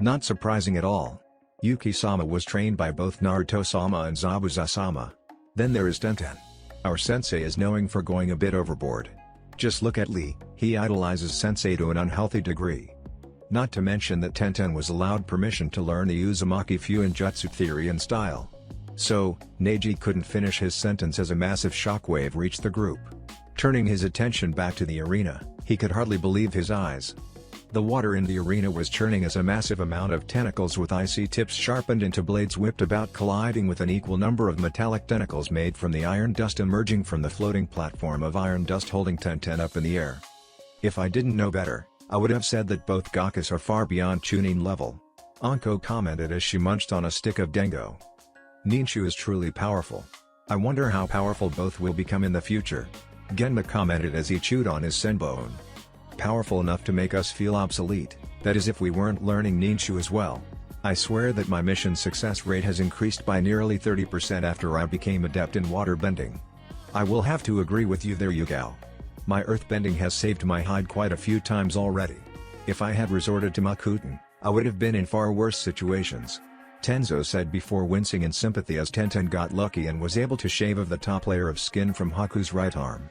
"Not surprising at all. Yuki-sama was trained by both Naruto-sama and Zabuza-sama. Then there is Tenten. Our sensei is known for going a bit overboard. Just look at Lee, he idolizes sensei to an unhealthy degree. Not to mention that Tenten was allowed permission to learn the Uzumaki Fuinjutsu theory and style." So, Neji couldn't finish his sentence as a massive shockwave reached the group. Turning his attention back to the arena, he could hardly believe his eyes. The water in the arena was churning as a massive amount of tentacles with icy tips sharpened into blades whipped about, colliding with an equal number of metallic tentacles made from the iron dust emerging from the floating platform of iron dust holding Tenten up in the air. "If I didn't know better, I would have said that both Gakus are far beyond Chunin level," Anko commented as she munched on a stick of dengo. "Ninshu is truly powerful. I wonder how powerful both will become in the future," Genma commented as he chewed on his senbone. "Powerful enough to make us feel obsolete, that is if we weren't learning Ninshu as well. I swear that my mission success rate has increased by nearly 30% after I became adept in water bending. I will have to agree with you there, Yugao. My earth bending has saved my hide quite a few times already. If I had resorted to Makuten, I would have been in far worse situations," Tenzo said before wincing in sympathy as Tenten got lucky and was able to shave off the top layer of skin from Haku's right arm.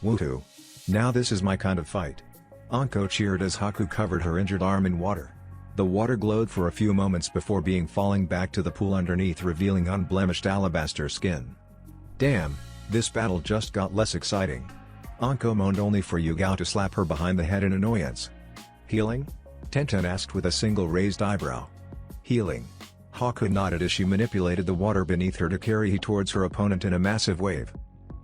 "Woohoo! Now this is my kind of fight." Anko cheered as Haku covered her injured arm in water. The water glowed for a few moments before falling back to the pool underneath, revealing unblemished alabaster skin. "Damn, this battle just got less exciting." Anko moaned, only for Yugao to slap her behind the head in annoyance. "Healing?" Tenten asked with a single raised eyebrow. "Healing." Haku nodded as she manipulated the water beneath her to carry he towards her opponent in a massive wave.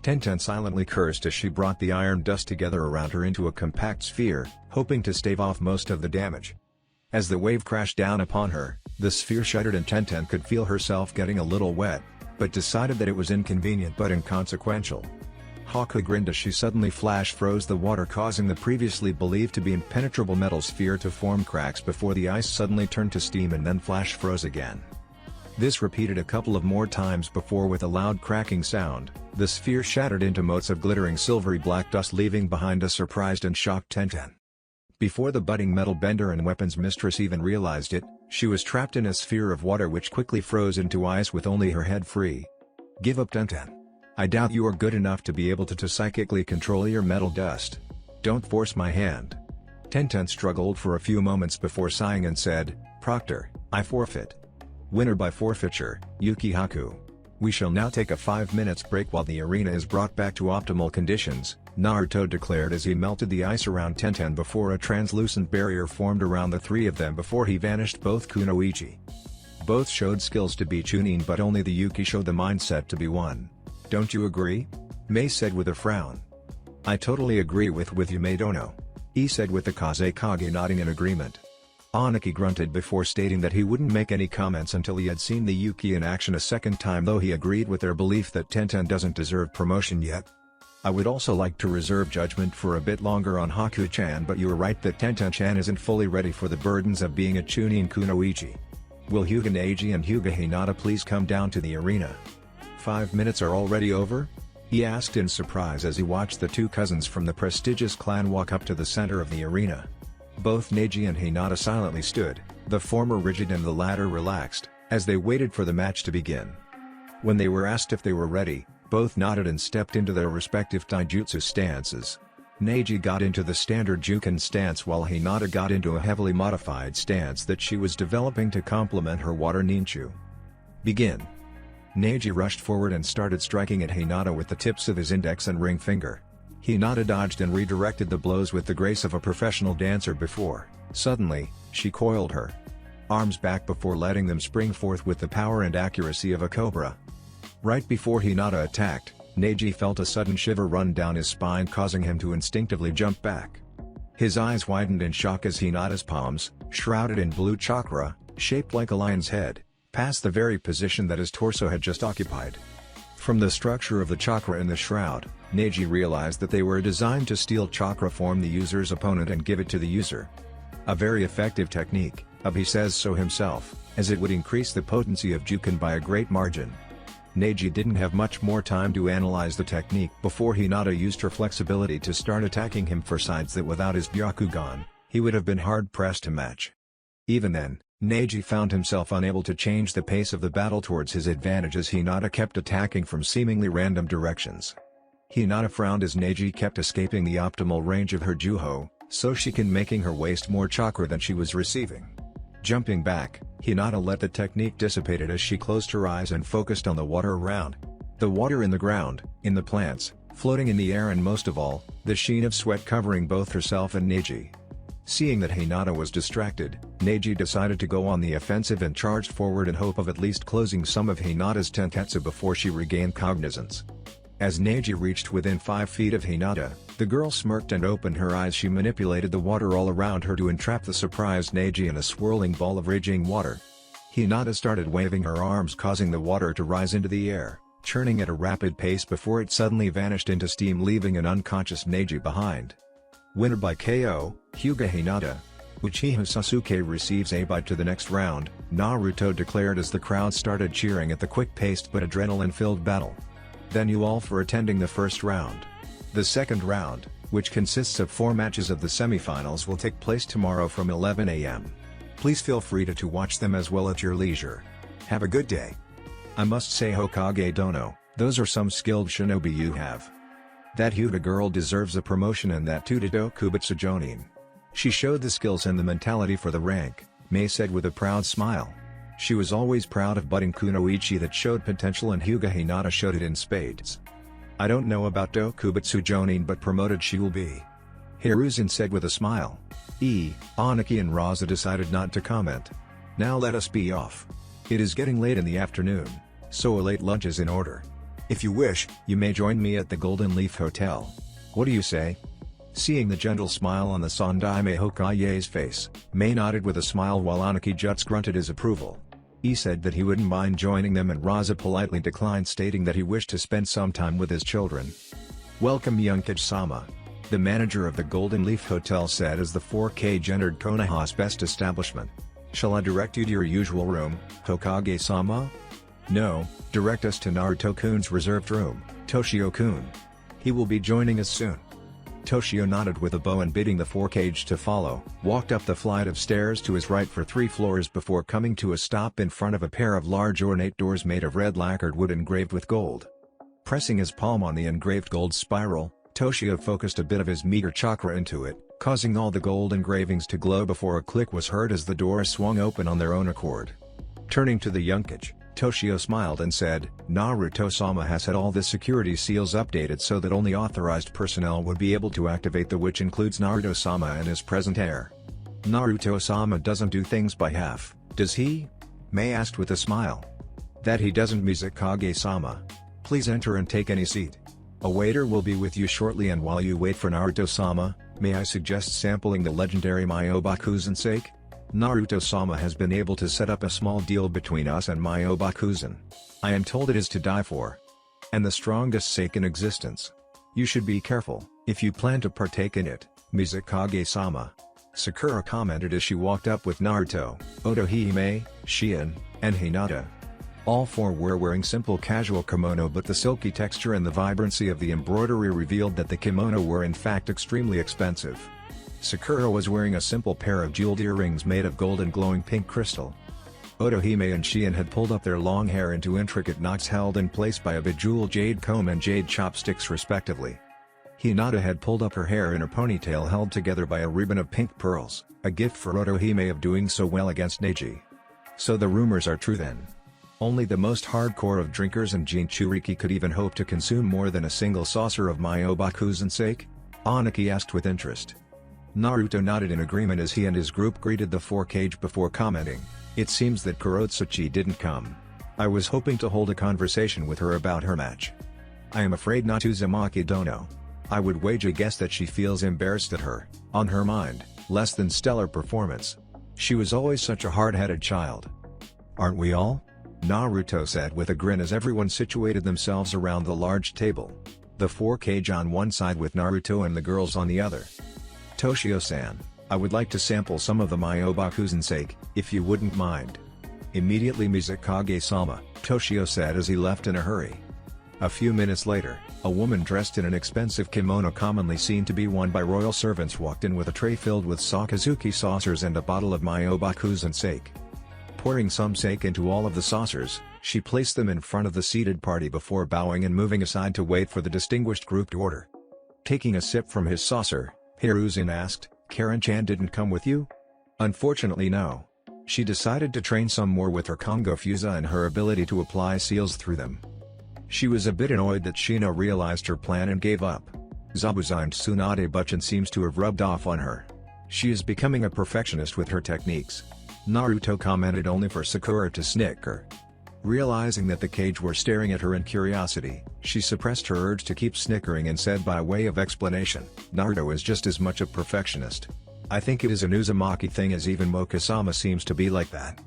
Tenten silently cursed as she brought the iron dust together around her into a compact sphere, hoping to stave off most of the damage. As the wave crashed down upon her, the sphere shuddered and Tenten could feel herself getting a little wet, but decided that it was inconvenient but inconsequential. Haku grinned as she suddenly flash froze the water, causing the previously believed to be impenetrable metal sphere to form cracks before the ice suddenly turned to steam and then flash froze again. This repeated a couple of more times before, with a loud cracking sound, the sphere shattered into motes of glittering silvery black dust, leaving behind a surprised and shocked Tenten. Before the budding metal bender and weapons mistress even realized it, she was trapped in a sphere of water which quickly froze into ice with only her head free. "Give up, Tenten. I doubt you are good enough to be able to psychically control your metal dust. Don't force my hand." Tenten struggled for a few moments before sighing and said, "Proctor, I forfeit." Winner by forfeiture, Yuki Haku. "We shall now take a 5 minutes break while the arena is brought back to optimal conditions," Naruto declared as he melted the ice around Tenten before a translucent barrier formed around the three of them before he vanished both Kunoichi. Both showed skills to be Chunin, but only the Yuki showed the mindset to be one. "Don't you agree?" Mei said with a frown. "I totally agree with you, Meidono," he said with the Kazekage nodding in agreement. Aniki grunted before stating that he wouldn't make any comments until he had seen the Yuki in action a second time, though he agreed with their belief that Tenten doesn't deserve promotion yet. "I would also like to reserve judgment for a bit longer on Haku-chan, but you are right that Tenten-chan isn't fully ready for the burdens of being a Chunin Kunoichi. Will Hyuga Neji and Hyuga Hinata please come down to the arena?" 5 minutes are already over?" he asked in surprise as he watched the two cousins from the prestigious clan walk up to the center of the arena. Both Neji and Hinata silently stood, the former rigid and the latter relaxed, as they waited for the match to begin. When they were asked if they were ready, both nodded and stepped into their respective taijutsu stances. Neji got into the standard Juken stance while Hinata got into a heavily modified stance that she was developing to complement her water ninju. Begin. Neji rushed forward and started striking at Hinata with the tips of his index and ring finger. Hinata dodged and redirected the blows with the grace of a professional dancer before, suddenly, she coiled her arms back before letting them spring forth with the power and accuracy of a cobra. Right before Hinata attacked, Neji felt a sudden shiver run down his spine, causing him to instinctively jump back. His eyes widened in shock as Hinata's palms, shrouded in blue chakra, shaped like a lion's head, passed the very position that his torso had just occupied. From the structure of the chakra in the shroud, Neji realized that they were designed to steal chakra from the user's opponent and give it to the user. A very effective technique, he says so himself, as it would increase the potency of Juken by a great margin. Neji didn't have much more time to analyze the technique before Hinata used her flexibility to start attacking him for sides that without his Byakugan, he would have been hard-pressed to match. Even then, Neji found himself unable to change the pace of the battle towards his advantage as Hinata kept attacking from seemingly random directions. Hinata frowned as Neji kept escaping the optimal range of her Juho, so she can making her waste more chakra than she was receiving. Jumping back, Hinata let the technique dissipated as she closed her eyes and focused on the water around. The water in the ground, in the plants, floating in the air, and most of all, the sheen of sweat covering both herself and Neji. Seeing that Hinata was distracted, Neji decided to go on the offensive and charged forward in hope of at least closing some of Hinata's tenketsu before she regained cognizance. As Neji reached within 5 feet of Hinata, the girl smirked and opened her eyes. She manipulated the water all around her to entrap the surprised Neji in a swirling ball of raging water. Hinata started waving her arms, causing the water to rise into the air, churning at a rapid pace before it suddenly vanished into steam, leaving an unconscious Neji behind. Winner by KO, Hyuga Hinata. Uchiha Sasuke receives a bye to the next round, Naruto declared as the crowd started cheering at the quick-paced but adrenaline-filled battle. Thank you all for attending the first round. The second round, which consists of 4 matches of the semifinals, will take place tomorrow from 11 a.m. Please feel free to watch them as well at your leisure. Have a good day. I must say, Hokage Dono, those are some skilled shinobi you have. That Hyuga girl deserves a promotion, and that too to Dokubutsu Jonin. She showed the skills and the mentality for the rank, Mei said with a proud smile. She was always proud of budding kunoichi that showed potential, and Hyuga Hinata showed it in spades. I don't know about Dokubutsu Jonin, but promoted she will be. Hiruzen said with a smile. Aniki and Raza decided not to comment. Now let us be off. It is getting late in the afternoon, so a late lunch is in order. If you wish, you may join me at the Golden Leaf Hotel. What do you say? Seeing the gentle smile on the Sandaime Hokage's face, Mei nodded with a smile while Aniki just grunted his approval. He said that he wouldn't mind joining them, and Raza politely declined, stating that he wished to spend some time with his children. Welcome Yunkage-sama. The manager of the Golden Leaf Hotel said as the 4K entered Konoha's best establishment. Shall I direct you to your usual room, Hokage-sama? No, direct us to Naruto-kun's reserved room, Toshio-kun. He will be joining us soon. Toshio nodded with a bow and, bidding the 4K to follow, walked up the flight of stairs to his right for 3 floors before coming to a stop in front of a pair of large ornate doors made of red lacquered wood engraved with gold. Pressing his palm on the engraved gold spiral, Toshio focused a bit of his meager chakra into it, causing all the gold engravings to glow before a click was heard as the doors swung open on their own accord. Turning to the Yunkage, Toshio smiled and said, Naruto-sama has had all the security seals updated so that only authorized personnel would be able to activate them, which includes Naruto-sama and his present heir. Naruto-sama doesn't do things by half, does he? Mei asked with a smile. That he doesn't, Mizukage-sama. Please enter and take any seat. A waiter will be with you shortly, and while you wait for Naruto-sama, may I suggest sampling the legendary Myobakuzen sake? Naruto-sama has been able to set up a small deal between us and Myobakuzen. I am told it is to die for. And the strongest sake in existence. You should be careful, if you plan to partake in it, Mizukage-sama. Sakura commented as she walked up with Naruto, Otohime, Shion, and Hinata. All 4 were wearing simple casual kimono, but the silky texture and the vibrancy of the embroidery revealed that the kimono were in fact extremely expensive. Sakura was wearing a simple pair of jeweled earrings made of gold and glowing pink crystal. Otohime and Shion had pulled up their long hair into intricate knots held in place by a bejeweled jade comb and jade chopsticks respectively. Hinata had pulled up her hair in a ponytail held together by a ribbon of pink pearls, a gift for Otohime of doing so well against Neji. So the rumors are true then. Only the most hardcore of drinkers and Jinchuriki could even hope to consume more than a single saucer of Myobakuzen sake? Aniki asked with interest. Naruto nodded in agreement as he and his group greeted the 4-Kage before commenting, "It seems that Kurotsuchi didn't come. I was hoping to hold a conversation with her about her match. I am afraid not. Uzumaki don't know. I would wager a guess that she feels embarrassed at her, on her mind, less than stellar performance. She was always such a hard-headed child." "Aren't we all?" Naruto said with a grin as everyone situated themselves around the large table. The 4-Kage on one side with Naruto and the girls on the other. "Toshio-san, I would like to sample some of the Myobakuzen sake, if you wouldn't mind." "Immediately Mizukage-sama," Toshio said as he left in a hurry. A few minutes later, a woman dressed in an expensive kimono commonly seen to be worn by royal servants walked in with a tray filled with Sakazuki saucers and a bottle of Myobakuzen sake. Pouring some sake into all of the saucers, she placed them in front of the seated party before bowing and moving aside to wait for the distinguished group to order. Taking a sip from his saucer, Hiruzen asked, "Karen-chan didn't come with you?" "Unfortunately no. She decided to train some more with her Kongo Fusa and her ability to apply seals through them. She was a bit annoyed that Shino realized her plan and gave up. Zabuza and Tsunade Buchan seems to have rubbed off on her. She is becoming a perfectionist with her techniques." Naruto commented only for Sakura to snicker. Realizing that the Kage were staring at her in curiosity, she suppressed her urge to keep snickering and said by way of explanation, "Naruto is just as much a perfectionist. I think it is an Uzumaki thing as even Mokusama seems to be like that."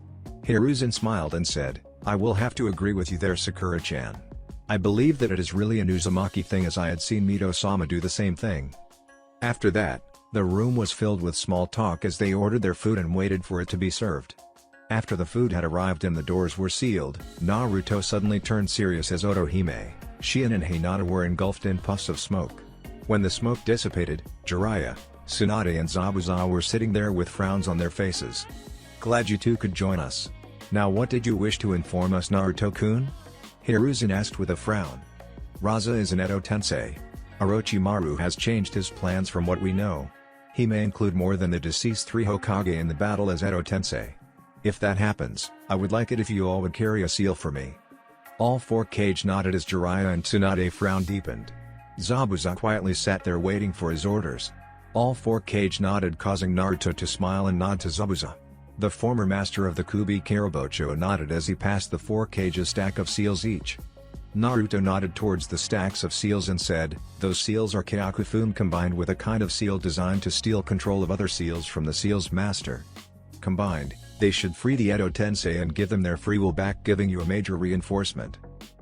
Hiruzen smiled and said, "I will have to agree with you there, Sakura-chan. I believe that it is really an Uzumaki thing as I had seen Mito-sama do the same thing." After that, the room was filled with small talk as they ordered their food and waited for it to be served. After the food had arrived and the doors were sealed, Naruto suddenly turned serious as Otohime, Shien and Hinata were engulfed in puffs of smoke. When the smoke dissipated, Jiraiya, Tsunade and Zabuza were sitting there with frowns on their faces. "Glad you two could join us. Now what did you wish to inform us, Naruto-kun?" Hiruzen asked with a frown. "Raza is an Edo Tensei. Orochimaru has changed his plans from what we know. He may include more than the deceased 3 Hokage in the battle as Edo Tensei. If that happens, I would like it if you all would carry a seal for me." All 4-Kage nodded as Jiraiya and Tsunade frown deepened. Zabuza quietly sat there waiting for his orders. All 4-Kage nodded, causing Naruto to smile and nod to Zabuza. The former master of the Kubi Karabocho nodded as he passed the 4-Kage a stack of seals each. Naruto nodded towards the stacks of seals and said, "Those seals are Kyakufun combined with a kind of seal designed to steal control of other seals from the seal's master. Combined, they should free the Edo Tensei and give them their free will back, giving you a major reinforcement.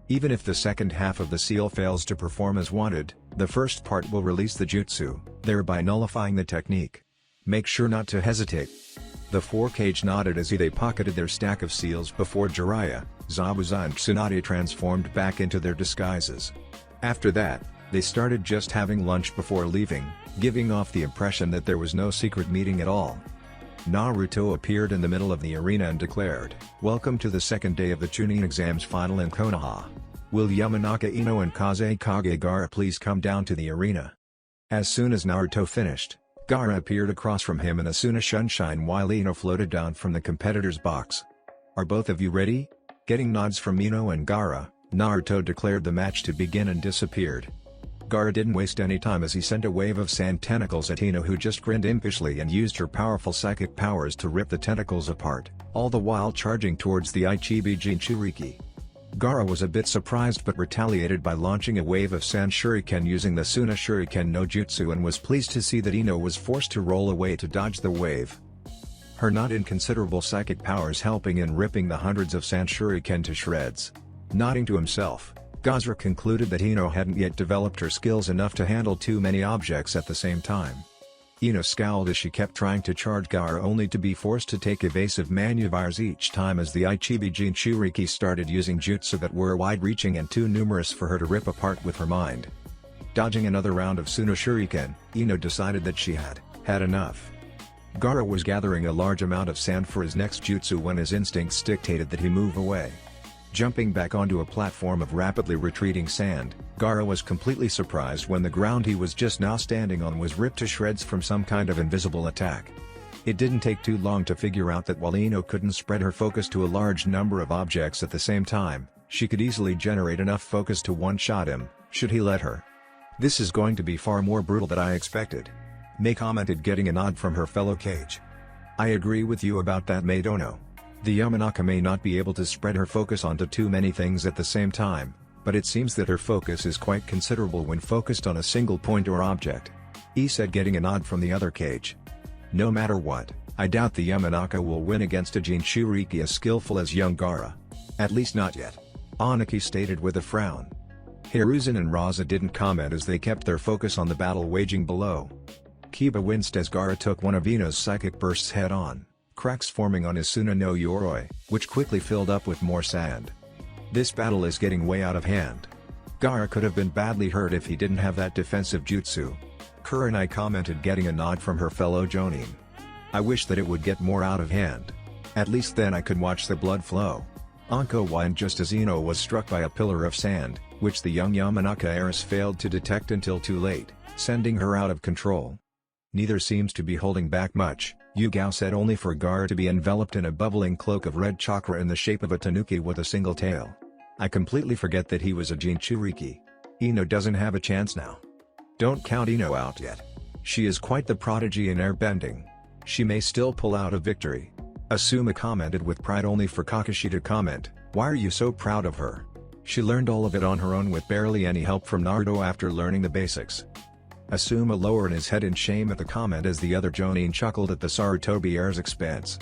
Even if the second half of the seal fails to perform as wanted, the first part will release the jutsu, thereby nullifying the technique. Make sure not to hesitate." The 4-Kage nodded as they pocketed their stack of seals before Jiraiya, Zabuza and Tsunade transformed back into their disguises. After that, they started just having lunch before leaving, giving off the impression that there was no secret meeting at all. Naruto appeared in the middle of the arena and declared, "Welcome to the second day of the Chunin exams final in Konoha. Will Yamanaka Ino and Kaze Kage Gaara please come down to the arena?" As soon as Naruto finished, Gaara appeared across from him in Asuna Sunshine while Ino floated down from the competitor's box. "Are both of you ready?" Getting nods from Ino and Gaara, Naruto declared the match to begin and disappeared. Gaara didn't waste any time as he sent a wave of sand tentacles at Ino, who just grinned impishly and used her powerful psychic powers to rip the tentacles apart, all the while charging towards the Ichibi Jinchuriki. Gaara was a bit surprised but retaliated by launching a wave of sand shuriken using the Suna Shuriken no Jutsu and was pleased to see that Ino was forced to roll away to dodge the wave. Her not inconsiderable psychic powers helping in ripping the hundreds of sand shuriken to shreds. Nodding to himself, Gazra concluded that Ino hadn't yet developed her skills enough to handle too many objects at the same time. Ino scowled as she kept trying to charge Gaara only to be forced to take evasive maneuvers each time as the Ichibi Jinchuriki started using jutsu that were wide-reaching and too numerous for her to rip apart with her mind. Dodging another round of Suna Shuriken, Ino decided that she had enough. Gaara was gathering a large amount of sand for his next jutsu when his instincts dictated that he move away. Jumping back onto a platform of rapidly retreating sand, Gaara was completely surprised when the ground he was just now standing on was ripped to shreds from some kind of invisible attack. It didn't take too long to figure out that while Ino couldn't spread her focus to a large number of objects at the same time, she could easily generate enough focus to one-shot him, should he let her. "This is going to be far more brutal than I expected," Mei commented, getting a nod from her fellow Kage. "I agree with you about that, Maidono. The Yamanaka may not be able to spread her focus onto too many things at the same time, but it seems that her focus is quite considerable when focused on a single point or object," he said, getting a nod from the other Kage. "No matter what, I doubt the Yamanaka will win against a Jinchuriki as skillful as young Gaara. At least not yet," Aniki stated with a frown. Hiruzen and Raza didn't comment as they kept their focus on the battle waging below. Kiba winced as Gaara took one of Ino's psychic bursts head-on, cracks forming on his Suna no Yoroi, which quickly filled up with more sand. "This battle is getting way out of hand. Gaara could have been badly hurt if he didn't have that defensive jutsu," Kurenai commented, getting a nod from her fellow Jonin. "I wish that it would get more out of hand. At least then I could watch the blood flow." Anko whined just as Ino was struck by a pillar of sand, which the young Yamanaka heiress failed to detect until too late, sending her out of control. "Neither seems to be holding back much," Yugao said, only for Gaara to be enveloped in a bubbling cloak of red chakra in the shape of a tanuki with a single tail. "I completely forget that he was a Jinchuriki. Ino doesn't have a chance now." "Don't count Ino out yet. She is quite the prodigy in airbending. She may still pull out a victory." Asuma commented with pride, only for Kakashi to comment, "Why are you so proud of her? She learned all of it on her own with barely any help from Naruto after learning the basics." Asuma lowered his head in shame at the comment as the other Jonin chuckled at the Sarutobi heir's expense.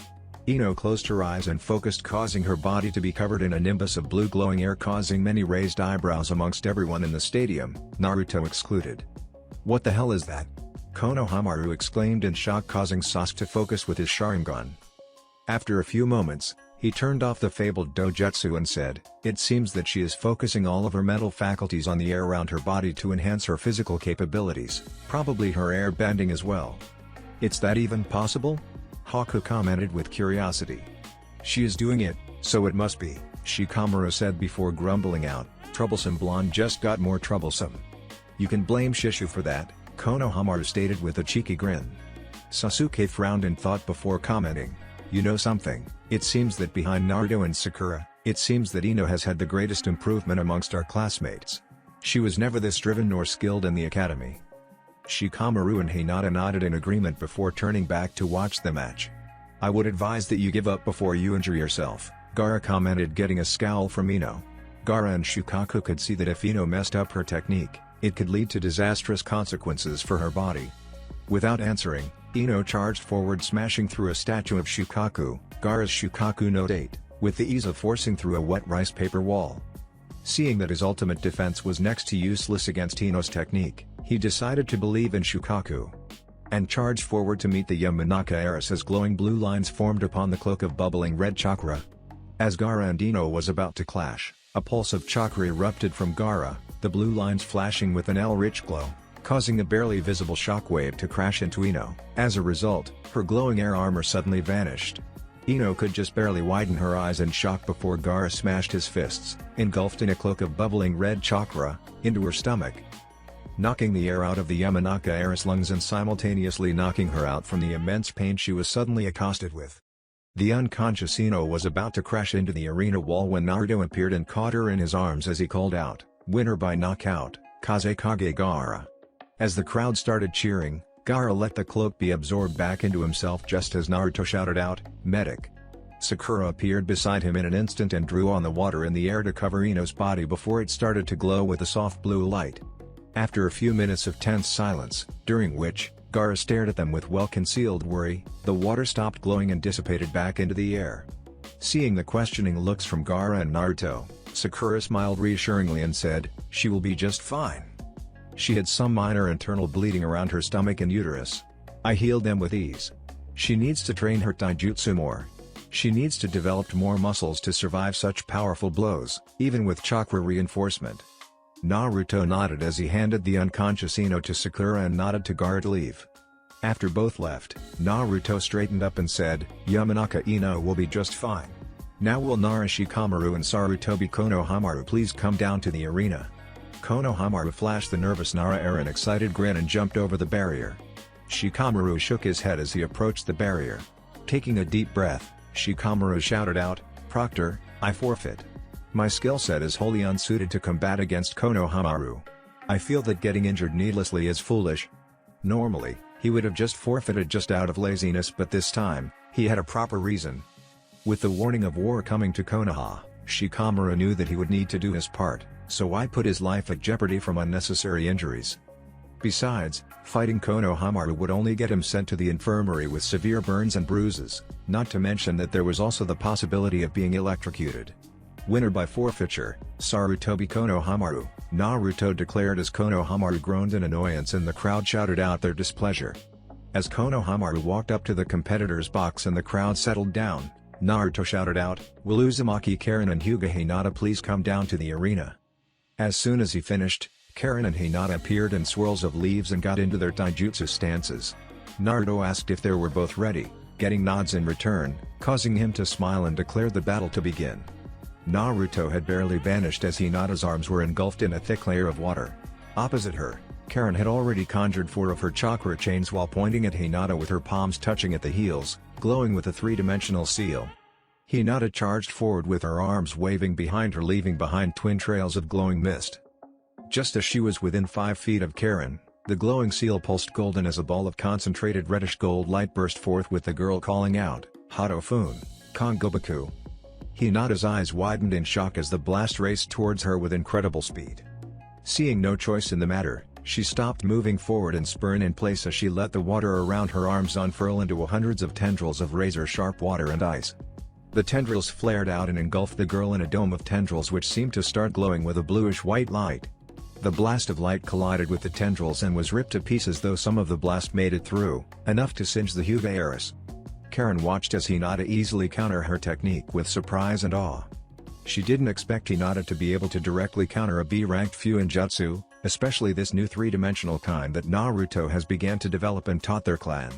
Ino closed her eyes and focused, causing her body to be covered in a nimbus of blue glowing air, causing many raised eyebrows amongst everyone in the stadium, Naruto excluded. "What the hell is that?" Konohamaru exclaimed in shock, causing Sasuke to focus with his Sharingan. After a few moments, he turned off the fabled dojutsu and said, "It seems that she is focusing all of her mental faculties on the air around her body to enhance her physical capabilities, probably her air bending as well." "It's that even possible?" Haku commented with curiosity. "She is doing it, so it must be," Shikamaru said before grumbling out, "Troublesome blonde just got more troublesome." "You can blame Shishu for that," Konohamaru stated with a cheeky grin. Sasuke frowned in thought before commenting, "You know something, it seems that behind Naruto and Sakura, it seems that Ino has had the greatest improvement amongst our classmates. She was never this driven nor skilled in the academy." Shikamaru and Hinata nodded in agreement before turning back to watch the match. "I would advise that you give up before you injure yourself," Gaara commented, getting a scowl from Ino. Gaara and Shukaku could see that if Ino messed up her technique, it could lead to disastrous consequences for her body. Without answering, Ino charged forward, smashing through a statue of Shukaku, Gaara's Shukaku Note 8, with the ease of forcing through a wet rice paper wall. Seeing that his ultimate defense was next to useless against Ino's technique, he decided to believe in Shukaku and charged forward to meet the Yamanaka heiress as glowing blue lines formed upon the cloak of bubbling red chakra. As Gaara and Ino was about to clash, a pulse of chakra erupted from Gaara, the blue lines flashing with an L-rich glow, causing a barely visible shockwave to crash into Ino. As a result, her glowing air armor suddenly vanished. Ino could just barely widen her eyes in shock before Gaara smashed his fists, engulfed in a cloak of bubbling red chakra, into her stomach, knocking the air out of the Yamanaka heiress' lungs and simultaneously knocking her out from the immense pain she was suddenly accosted with. The unconscious Ino was about to crash into the arena wall when Naruto appeared and caught her in his arms as he called out, "Winner by knockout, Kazekage Gaara." As the crowd started cheering, Gaara let the cloak be absorbed back into himself just as Naruto shouted out, "Medic." Sakura appeared beside him in an instant and drew on the water in the air to cover Ino's body before it started to glow with a soft blue light. After a few minutes of tense silence, during which, Gaara stared at them with well-concealed worry, the water stopped glowing and dissipated back into the air. Seeing the questioning looks from Gaara and Naruto, Sakura smiled reassuringly and said, "She will be just fine. She had some minor internal bleeding around her stomach and uterus. I healed them with ease. She needs to train her taijutsu more. She needs to develop more muscles to survive such powerful blows, even with chakra reinforcement." Naruto nodded as he handed the unconscious Ino to Sakura and nodded to Gaara to leave. After both left, Naruto straightened up and said, "Yamanaka Ino will be just fine. Now will Nara Shikamaru and Sarutobi Konohamaru please come down to the arena? Konohamaru flashed the nervous Nara an excited grin and jumped over the barrier. Shikamaru shook his head as he approached the barrier. Taking a deep breath, Shikamaru shouted out, "Proctor, I forfeit. My skill set is wholly unsuited to combat against Konohamaru. I feel that getting injured needlessly is foolish." Normally, he would have just forfeited just out of laziness, but this time, he had a proper reason. With the warning of war coming to Konoha, Shikamaru knew that he would need to do his part, so why put his life at jeopardy from unnecessary injuries? Besides, fighting Konohamaru would only get him sent to the infirmary with severe burns and bruises, not to mention that there was also the possibility of being electrocuted. Winner by forfeiture, Sarutobi Konohamaru, Naruto declared as Konohamaru groaned in annoyance and the crowd shouted out their displeasure. As Konohamaru walked up to the competitor's box and the crowd settled down, Naruto shouted out, "Will Uzumaki, Karen and Hyuga Hinata please come down to the arena?" As soon as he finished, Karen and Hinata appeared in swirls of leaves and got into their taijutsu stances. Naruto asked if they were both ready, getting nods in return, causing him to smile and declared the battle to begin. Naruto had barely vanished as Hinata's arms were engulfed in a thick layer of water. Opposite her, Karen had already conjured 4 of her chakra chains while pointing at Hinata with her palms touching at the heels, glowing with a 3-dimensional seal. Hinata charged forward with her arms waving behind her, leaving behind twin trails of glowing mist. Just as she was within 5 feet of Karen, the glowing seal pulsed golden as a ball of concentrated reddish gold light burst forth with the girl calling out, "Hatofun, Kongobaku." Hinata's eyes widened in shock as the blast raced towards her with incredible speed. Seeing no choice in the matter, she stopped moving forward and spun in place as she let the water around her arms unfurl into hundreds of tendrils of razor-sharp water and ice. The tendrils flared out and engulfed the girl in a dome of tendrils which seemed to start glowing with a bluish-white light. The blast of light collided with the tendrils and was ripped to pieces, though some of the blast made it through, enough to singe the Hyuga heiress. Karen watched as Hinata easily counter her technique with surprise and awe. She didn't expect Hinata to be able to directly counter a B-ranked Fuinjutsu, especially this new 3-dimensional kind that Naruto has began to develop and taught their clan.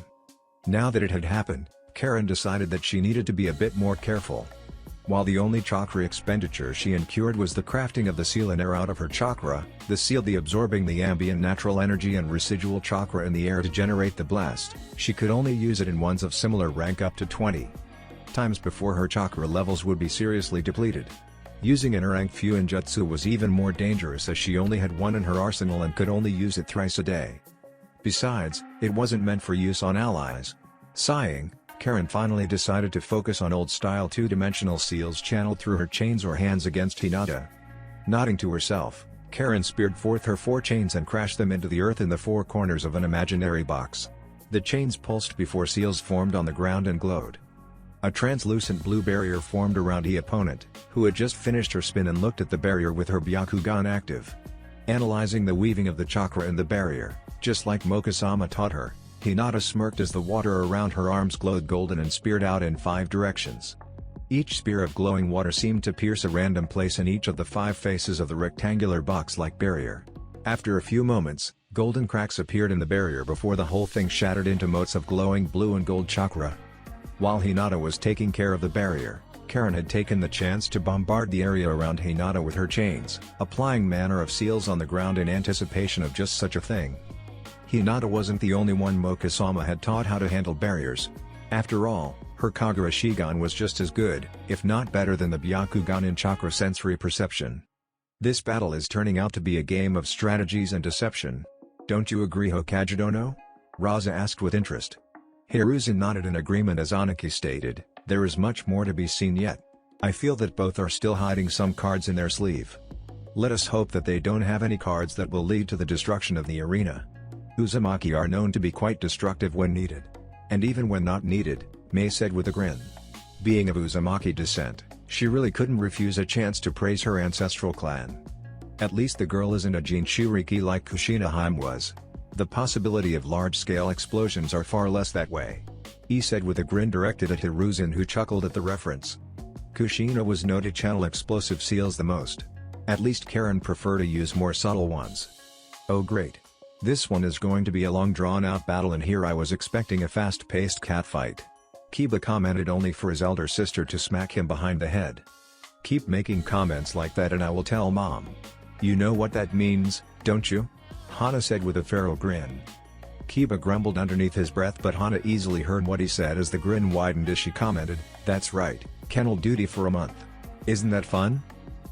Now that it had happened, Karen decided that she needed to be a bit more careful. While the only chakra expenditure she incurred was the crafting of the seal in air out of her chakra, the seal absorbing the ambient natural energy and residual chakra in the air to generate the blast, she could only use it in ones of similar rank up to 20 times before her chakra levels would be seriously depleted. Using inner-ranked Fuinjutsu was even more dangerous as she only had 1 in her arsenal and could only use it thrice a day. Besides, it wasn't meant for use on allies. Sighing, Karen finally decided to focus on old-style 2-dimensional seals channeled through her chains or hands against Hinata. Nodding to herself, Karen speared forth her 4 chains and crashed them into the earth in the 4 corners of an imaginary box. The chains pulsed before seals formed on the ground and glowed. A translucent blue barrier formed around the opponent, who had just finished her spin and looked at the barrier with her Byakugan active. Analyzing the weaving of the chakra in the barrier, just like Mokusama taught her, Hinata smirked as the water around her arms glowed golden and speared out in 5 directions. Each spear of glowing water seemed to pierce a random place in each of the 5 faces of the rectangular box-like barrier. After a few moments, golden cracks appeared in the barrier before the whole thing shattered into motes of glowing blue and gold chakra. While Hinata was taking care of the barrier, Karen had taken the chance to bombard the area around Hinata with her chains, applying manner of seals on the ground in anticipation of just such a thing. Hinata wasn't the only one Mokusama had taught how to handle barriers. After all, her Kagura Shigan was just as good, if not better than the Byakugan in chakra sensory perception. This battle is turning out to be a game of strategies and deception. Don't you agree, Hokage Dono? Raza asked with interest. Hiruzen nodded in agreement as Aniki stated, "There is much more to be seen yet. I feel that both are still hiding some cards in their sleeve. Let us hope that they don't have any cards that will lead to the destruction of the arena." Uzumaki are known to be quite destructive when needed. And even when not needed, Mei said with a grin. Being of Uzumaki descent, she really couldn't refuse a chance to praise her ancestral clan. At least the girl isn't a Jinchuriki like Kushina Haim was. The possibility of large-scale explosions are far less that way. He said with a grin directed at Hiruzen, who chuckled at the reference. Kushina was known to channel explosive seals the most. At least Karen preferred to use more subtle ones. Oh great. This one is going to be a long drawn-out battle, and here I was expecting a fast-paced catfight. Kiba commented only for his elder sister to smack him behind the head. "Keep making comments like that and I will tell mom." "You know what that means, don't you?" Hana said with a feral grin. Kiba grumbled underneath his breath, but Hana easily heard what he said as the grin widened as she commented, "That's right, kennel duty for a month. Isn't that fun?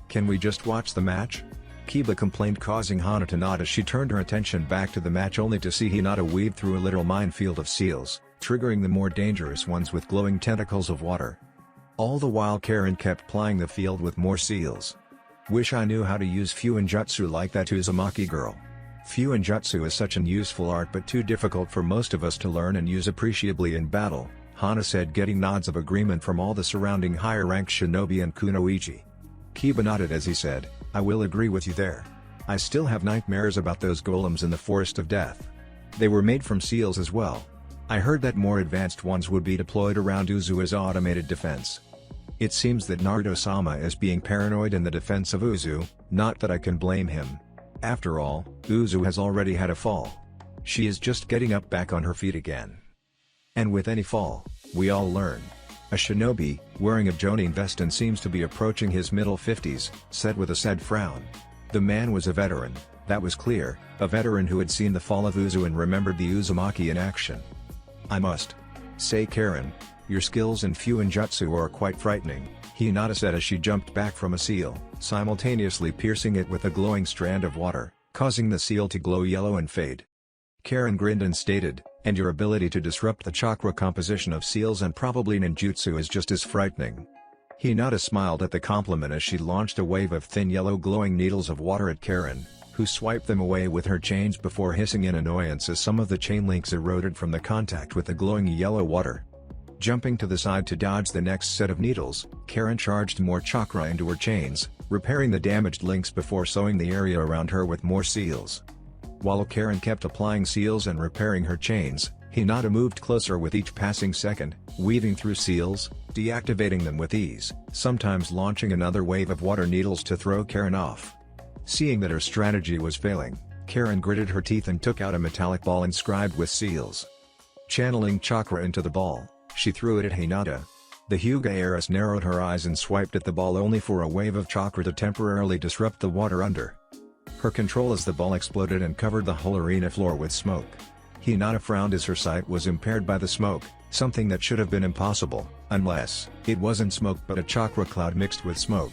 Can we just watch the match?" Kiba complained, causing Hana to nod as she turned her attention back to the match, only to see Hinata weave through a literal minefield of seals, triggering the more dangerous ones with glowing tentacles of water. All the while Karen kept plying the field with more seals. "Wish I knew how to use Fuinjutsu like that Uzumaki girl. Fuinjutsu is such an useful art but too difficult for most of us to learn and use appreciably in battle," Hana said, getting nods of agreement from all the surrounding higher-ranked shinobi and kunoichi. Kiba nodded as he said, "I will agree with you there. I still have nightmares about those golems in the Forest of Death. They were made from seals as well. I heard that more advanced ones would be deployed around Uzu as automated defense. It seems that Naruto-sama is being paranoid in the defense of Uzu, not that I can blame him. After all, Uzu has already had a fall. She is just getting up back on her feet again. And with any fall, we all learn." A shinobi, wearing a jonin vest and seems to be approaching his middle 50s, said with a sad frown. The man was a veteran, that was clear, a veteran who had seen the fall of Uzu and remembered the Uzumaki in action. "I must say, Karen, your skills in Fuinjutsu are quite frightening," Hinata said as she jumped back from a seal, simultaneously piercing it with a glowing strand of water, causing the seal to glow yellow and fade. Karen grinned and stated, "And your ability to disrupt the chakra composition of seals and probably ninjutsu is just as frightening." Hinata smiled at the compliment as she launched a wave of thin yellow glowing needles of water at Karen, who swiped them away with her chains before hissing in annoyance as some of the chain links eroded from the contact with the glowing yellow water. Jumping to the side to dodge the next set of needles, Karen charged more chakra into her chains, repairing the damaged links before sewing the area around her with more seals. While Karen kept applying seals and repairing her chains, Hinata moved closer with each passing second, weaving through seals, deactivating them with ease, sometimes launching another wave of water needles to throw Karen off. Seeing that her strategy was failing, Karen gritted her teeth and took out a metallic ball inscribed with seals. Channeling chakra into the ball, she threw it at Hinata. The Hyuga heiress narrowed her eyes and swiped at the ball only for a wave of chakra to temporarily disrupt the water under her control as the ball exploded and covered the whole arena floor with smoke. Hinata frowned as her sight was impaired by the smoke, something that should have been impossible, unless it wasn't smoke but a chakra cloud mixed with smoke.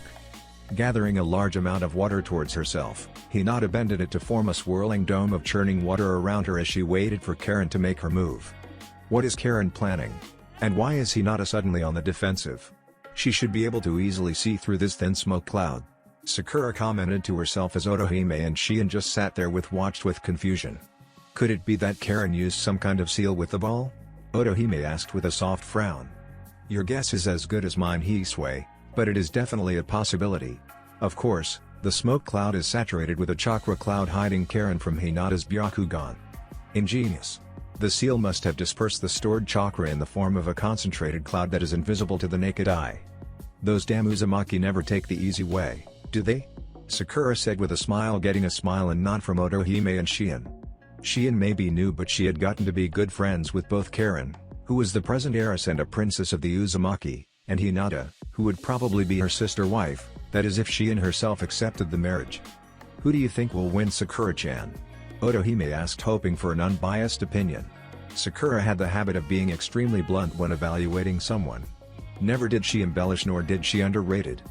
Gathering a large amount of water towards herself, Hinata bended it to form a swirling dome of churning water around her as she waited for Karen to make her move. What is Karen planning? And why is Hinata suddenly on the defensive? She should be able to easily see through this thin smoke cloud. Sakura commented to herself as Otohime and Shion just sat there watched with confusion. Could it be that Karen used some kind of seal with the ball? Otohime asked with a soft frown. Your guess is as good as mine, Hisui, but it is definitely a possibility. Of course, the smoke cloud is saturated with a chakra cloud hiding Karen from Hinata's Byakugan. Ingenious. The seal must have dispersed the stored chakra in the form of a concentrated cloud that is invisible to the naked eye. Those damn Uzumaki never take the easy way, do they? Sakura said with a smile, getting a smile and nod from Otohime and Shion. Shion may be new, but she had gotten to be good friends with both Karen, who was the present heiress and a princess of the Uzumaki, and Hinata, who would probably be her sister wife, that is if Shion herself accepted the marriage. Who do you think will win, Sakura-chan? Otohime asked, hoping for an unbiased opinion. Sakura had the habit of being extremely blunt when evaluating someone. Never did she embellish nor did she underrate it.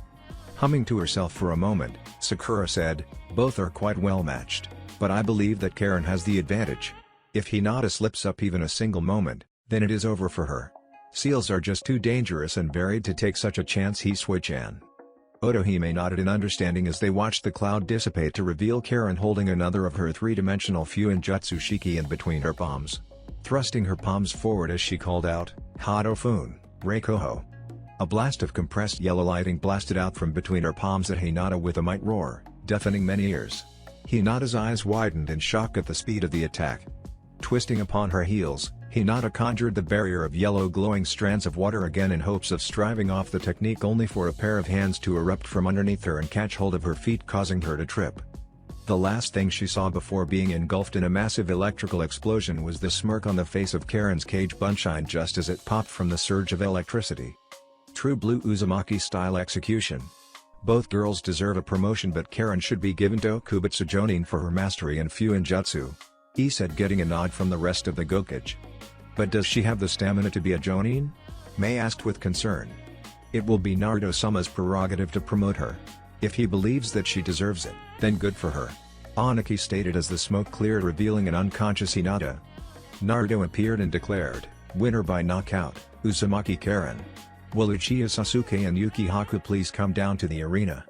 Humming to herself for a moment, Sakura said, both are quite well matched, but I believe that Karen has the advantage. If Hinata slips up even a single moment, then it is over for her. Seals are just too dangerous and varied to take such a chance, Hisui-chan. Otohime nodded in understanding as they watched the cloud dissipate to reveal Karen holding another of her three-dimensional Fuinjutsu Shiki in between her palms. Thrusting her palms forward as she called out, Hadofun, Reikoho. A blast of compressed yellow lighting blasted out from between her palms at Hinata with a might roar, deafening many ears. Hinata's eyes widened in shock at the speed of the attack. Twisting upon her heels, Hinata conjured the barrier of yellow glowing strands of water again in hopes of striving off the technique, only for a pair of hands to erupt from underneath her and catch hold of her feet, causing her to trip. The last thing she saw before being engulfed in a massive electrical explosion was the smirk on the face of Karen's cage bunshine just as it popped from the surge of electricity. True blue Uzumaki-style execution. Both girls deserve a promotion, but Karen should be given Tokubutsu Jonin for her mastery in Senjutsu. He said, getting a nod from the rest of the Hokage. But does she have the stamina to be a Jonin? Mei asked with concern. It will be Naruto-sama's prerogative to promote her. If he believes that she deserves it, then good for her. Aniki stated as the smoke cleared, revealing an unconscious Hinata. Naruto appeared and declared, winner by knockout, Uzumaki Karen. Will Uchiha Sasuke and Yuki Haku please come down to the arena?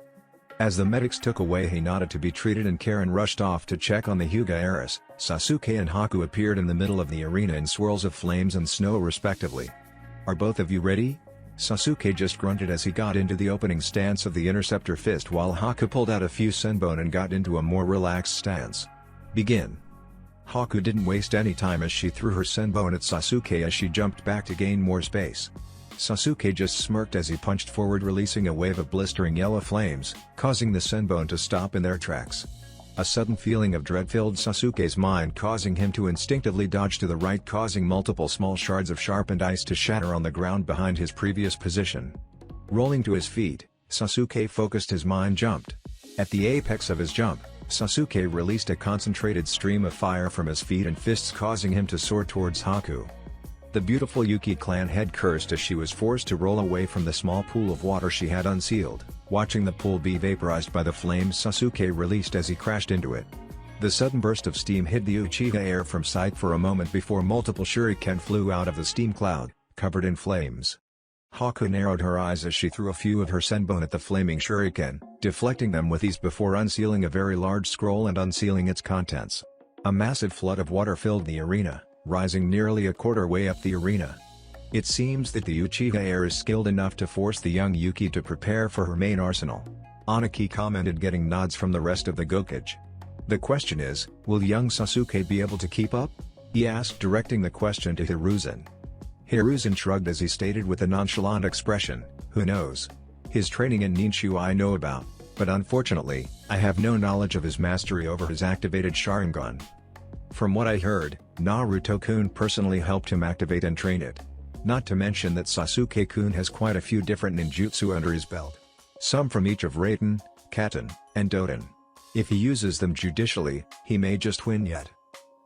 As the medics took away Hinata to be treated and Karen rushed off to check on the Hyuga heiress, Sasuke and Haku appeared in the middle of the arena in swirls of flames and snow respectively. Are both of you ready? Sasuke just grunted as he got into the opening stance of the interceptor fist, while Haku pulled out a few senbon and got into a more relaxed stance. Begin. Haku didn't waste any time as she threw her senbon at Sasuke as she jumped back to gain more space. Sasuke just smirked as he punched forward, releasing a wave of blistering yellow flames, causing the senbon to stop in their tracks. A sudden feeling of dread filled Sasuke's mind, causing him to instinctively dodge to the right, causing multiple small shards of sharpened ice to shatter on the ground behind his previous position. Rolling to his feet, Sasuke focused his mind jumped. At the apex of his jump, Sasuke released a concentrated stream of fire from his feet and fists, causing him to soar towards Haku. The beautiful Yuki clan head cursed as she was forced to roll away from the small pool of water she had unsealed, watching the pool be vaporized by the flames Sasuke released as he crashed into it. The sudden burst of steam hid the Uchiha heir from sight for a moment before multiple shuriken flew out of the steam cloud, covered in flames. Haku narrowed her eyes as she threw a few of her senbon at the flaming shuriken, deflecting them with ease before unsealing a very large scroll and unsealing its contents. A massive flood of water filled the arena, rising nearly a quarter way up the arena. It seems that the Uchiha heir is skilled enough to force the young Yuki to prepare for her main arsenal. Aniki commented, getting nods from the rest of the Hokage. The question is, will young Sasuke be able to keep up? He asked, directing the question to Hiruzen. Hiruzen shrugged as he stated with a nonchalant expression, who knows? His training in Ninshu I know about, but unfortunately, I have no knowledge of his mastery over his activated Sharingan. From what I heard, Naruto-kun personally helped him activate and train it. Not to mention that Sasuke-kun has quite a few different ninjutsu under his belt. Some from each of Raiden, Katen, and Doten. If he uses them judicially, he may just win yet.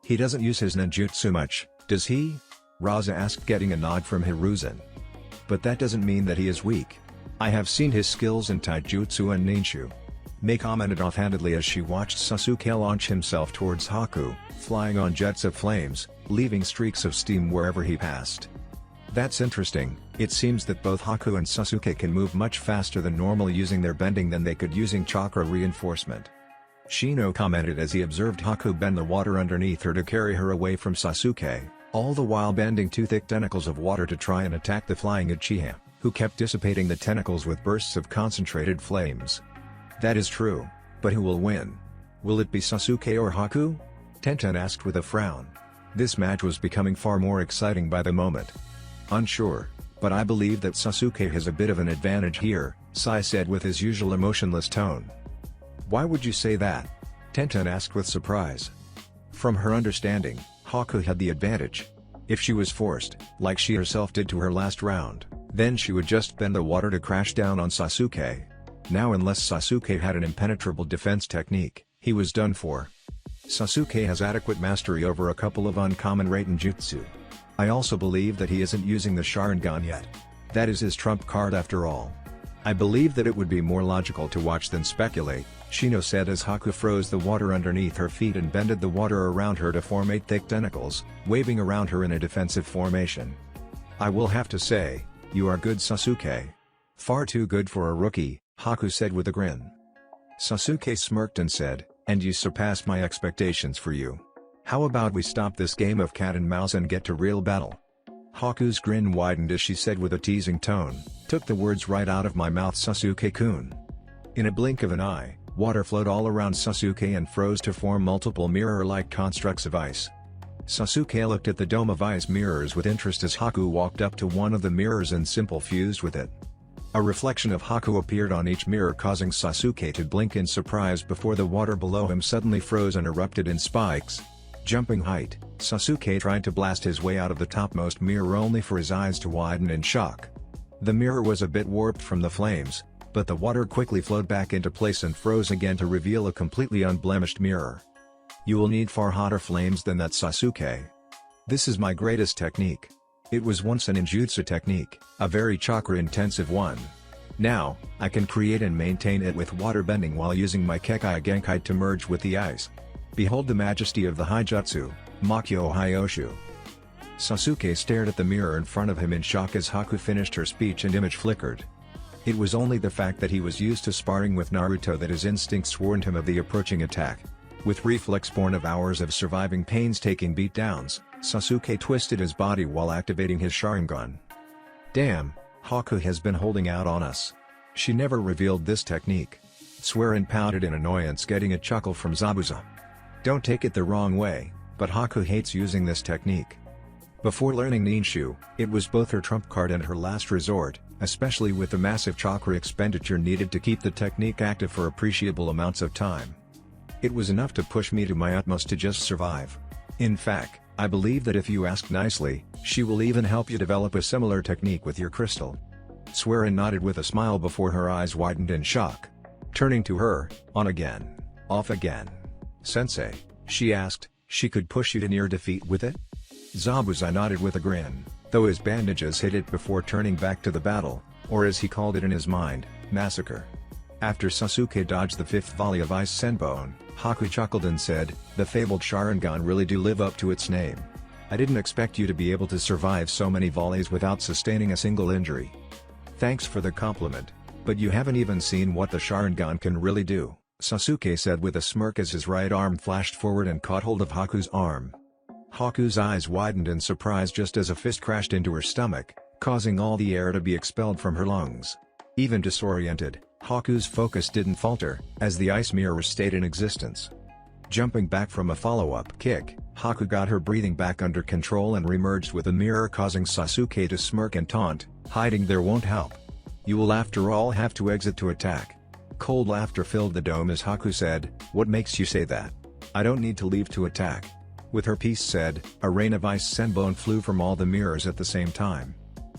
He doesn't use his ninjutsu much, does he? Raza asked, getting a nod from Hiruzen. But that doesn't mean that he is weak. I have seen his skills in taijutsu and ninshu. Mei commented offhandedly as she watched Sasuke launch himself towards Haku, flying on jets of flames, leaving streaks of steam wherever he passed. That's interesting. It seems that both Haku and Sasuke can move much faster than normal using their bending than they could using chakra reinforcement. Shino commented as he observed Haku bend the water underneath her to carry her away from Sasuke, all the while bending two thick tentacles of water to try and attack the flying Uchiha, who kept dissipating the tentacles with bursts of concentrated flames. That is true, but who will win? Will it be Sasuke or Haku? Tenten asked with a frown. This match was becoming far more exciting by the moment. Unsure, but I believe that Sasuke has a bit of an advantage here, Sai said with his usual emotionless tone. Why would you say that? Tenten asked with surprise. From her understanding, Haku had the advantage. If she was forced, like she herself did to her last round, then she would just bend the water to crash down on Sasuke. Now unless Sasuke had an impenetrable defense technique, he was done for. Sasuke has adequate mastery over a couple of uncommon Raiden jutsu. I also believe that he isn't using the Sharingan yet. That is his trump card after all. I believe that it would be more logical to watch than speculate, Shino said as Haku froze the water underneath her feet and bended the water around her to form 8 thick tentacles, waving around her in a defensive formation. I will have to say, you are good, Sasuke. Far too good for a rookie, Haku said with a grin. Sasuke smirked and said, and you surpassed my expectations for you. How about we stop this game of cat and mouse and get to real battle? Haku's grin widened as she said with a teasing tone, took the words right out of my mouth, Sasuke-kun. In a blink of an eye, water flowed all around Sasuke and froze to form multiple mirror-like constructs of ice. Sasuke looked at the dome of ice mirrors with interest as Haku walked up to one of the mirrors and simple fused with it. A reflection of Haku appeared on each mirror, causing Sasuke to blink in surprise before the water below him suddenly froze and erupted in spikes. Jumping height, Sasuke tried to blast his way out of the topmost mirror only for his eyes to widen in shock. The mirror was a bit warped from the flames, but the water quickly flowed back into place and froze again to reveal a completely unblemished mirror. You will need far hotter flames than that, Sasuke. This is my greatest technique. It was once a ninjutsu technique, a very chakra-intensive one. Now, I can create and maintain it with water bending while using my Kekai Genkai to merge with the ice. Behold the majesty of the Haijutsu, Makyo Hyoshu. Sasuke stared at the mirror in front of him in shock as Haku finished her speech and image flickered. It was only the fact that he was used to sparring with Naruto that his instincts warned him of the approaching attack. With reflex born of hours of surviving painstaking beatdowns, Sasuke twisted his body while activating his Sharingan. Damn, Haku has been holding out on us. She never revealed this technique. Swearin pouted in annoyance, getting a chuckle from Zabuza. Don't take it the wrong way, but Haku hates using this technique. Before learning Ninshu, it was both her trump card and her last resort, especially with the massive chakra expenditure needed to keep the technique active for appreciable amounts of time. It was enough to push me to my utmost to just survive. In fact, I believe that if you ask nicely, she will even help you develop a similar technique with your crystal. Swearin nodded with a smile before her eyes widened in shock. Turning to her, on again, off again. Sensei, she asked, she could push you to near defeat with it? Zabuza nodded with a grin, though his bandages hid it before turning back to the battle, or as he called it in his mind, massacre. After Sasuke dodged the fifth volley of Ice Senbon, Haku chuckled and said, "The fabled Sharingan really do live up to its name. I didn't expect you to be able to survive so many volleys without sustaining a single injury. Thanks for the compliment, but you haven't even seen what the Sharingan can really do," Sasuke said with a smirk as his right arm flashed forward and caught hold of Haku's arm. Haku's eyes widened in surprise just as a fist crashed into her stomach, causing all the air to be expelled from her lungs. Even disoriented, Haku's focus didn't falter, as the ice mirror stayed in existence. Jumping back from a follow-up kick, Haku got her breathing back under control and remerged with the mirror, causing Sasuke to smirk and taunt, "Hiding there won't help. You will after all have to exit to attack." Cold laughter filled the dome as Haku said, "What makes you say that? I don't need to leave to attack." With her piece said, a rain of ice senbon flew from all the mirrors at the same time.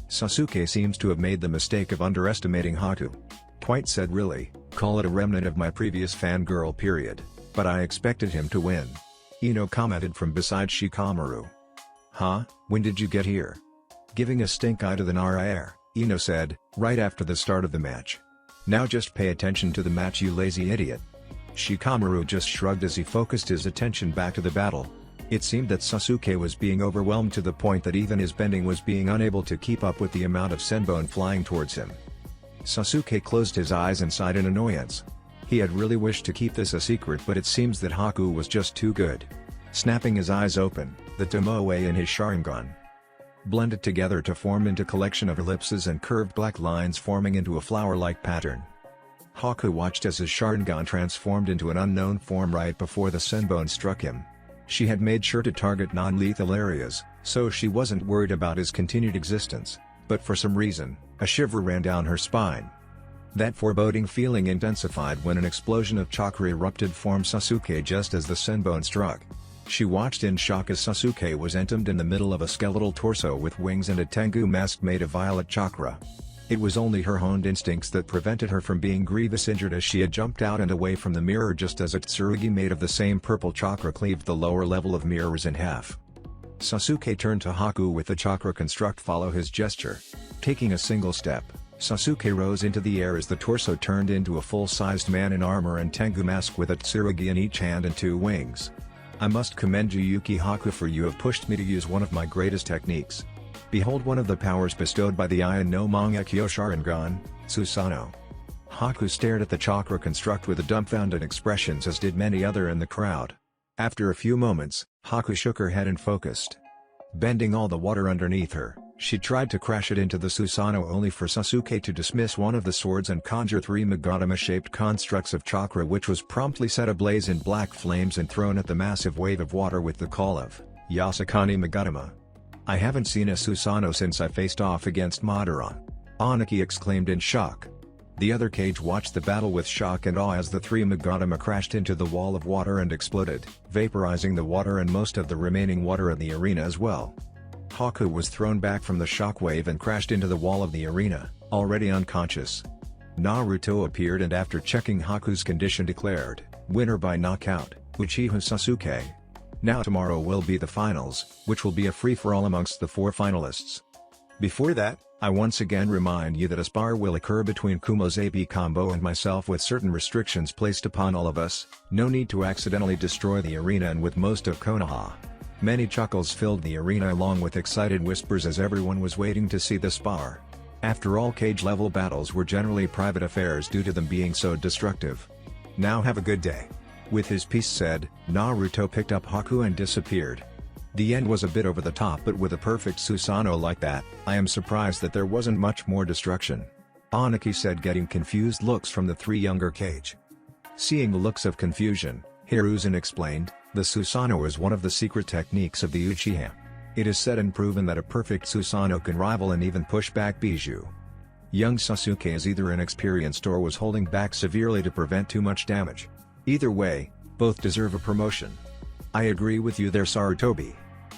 Sasuke seems to have made the mistake of underestimating Haku. Quite said, "Really, call it a remnant of my previous fangirl period, but I expected him to win." Ino commented from beside Shikamaru. "Huh, when did you get here?" Giving a stink eye to the Nara air, Ino said, "Right after the start of the match. Now just pay attention to the match, you lazy idiot." Shikamaru just shrugged as he focused his attention back to the battle. It seemed that Sasuke was being overwhelmed to the point that even his bending was being unable to keep up with the amount of senbon flying towards him. Sasuke closed his eyes and sighed in annoyance. He had really wished to keep this a secret, but it seems that Haku was just too good. Snapping his eyes open, the Tomoe in his Sharingan blended together to form into a collection of ellipses and curved black lines forming into a flower-like pattern. Haku watched as his Sharingan transformed into an unknown form right before the senbon struck him. She had made sure to target non-lethal areas, so she wasn't worried about his continued existence, but for some reason, a shiver ran down her spine. That foreboding feeling intensified when an explosion of chakra erupted from Sasuke just as the senbon struck. She watched in shock as Sasuke was entombed in the middle of a skeletal torso with wings and a Tengu mask made of violet chakra. It was only her honed instincts that prevented her from being grievous injured, as she had jumped out and away from the mirror just as a tsurugi made of the same purple chakra cleaved the lower level of mirrors in half. Sasuke turned to Haku with the chakra construct follow his gesture. Taking a single step, Sasuke rose into the air as the torso turned into a full-sized man in armor and Tengu mask with a tsurugi in each hand and two wings. "I must commend you, Yuki Haku, for you have pushed me to use one of my greatest techniques. Behold one of the powers bestowed by the Ion no Mangekyo Sharingan, Susanoo." Haku stared at the chakra construct with a dumbfounded expression, as did many other in the crowd. After a few moments, Haku shook her head and focused. Bending all the water underneath her, she tried to crash it into the Susanoo, only for Sasuke to dismiss one of the swords and conjure three Magatama-shaped constructs of chakra, which was promptly set ablaze in black flames and thrown at the massive wave of water with the call of "Yasakani Magatama." "I haven't seen a Susanoo since I faced off against Madara. Aniki exclaimed in shock. The other cage watched the battle with shock and awe as the three Magatama crashed into the wall of water and exploded, vaporizing the water and most of the remaining water in the arena as well. Haku was thrown back from the shockwave and crashed into the wall of the arena, already unconscious. Naruto appeared and after checking Haku's condition declared, winner by knockout, Uchiha Sasuke. Now tomorrow will be the finals, which will be a free-for-all amongst the 4 finalists. Before that, I once again remind you that a spar will occur between Kumo's AB combo and myself with certain restrictions placed upon all of us, no need to accidentally destroy the arena and with most of Konoha. Many chuckles filled the arena along with excited whispers as everyone was waiting to see the spar. After all, cage-level battles were generally private affairs due to them being so destructive. Now have a good day. With his piece said, Naruto picked up Haku and disappeared. The end was a bit over the top, but with a perfect Susanoo like that, I am surprised that there wasn't much more destruction. Aniki said, getting confused looks from the 3 younger cage. Seeing the looks of confusion, Hiruzen explained, the Susanoo is one of the secret techniques of the Uchiha. It is said and proven that a perfect Susanoo can rival and even push back Bijou. Young Sasuke is either inexperienced or was holding back severely to prevent too much damage. Either way, both deserve a promotion. I agree with you there, Sarutobi.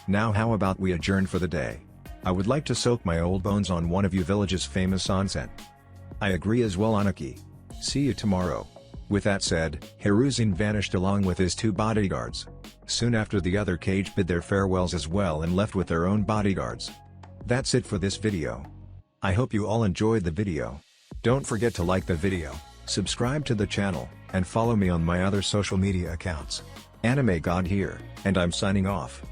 Now how about we adjourn for the day? I would like to soak my old bones on one of you village's famous onsen. I agree as well, Aniki. See you tomorrow. With that said, Hiruzen vanished along with his 2 bodyguards. Soon after, the other cage bid their farewells as well and left with their own bodyguards. That's it for this video. I hope you all enjoyed the video. Don't forget to like the video, subscribe to the channel, and follow me on my other social media accounts. Anime God here, and I'm signing off.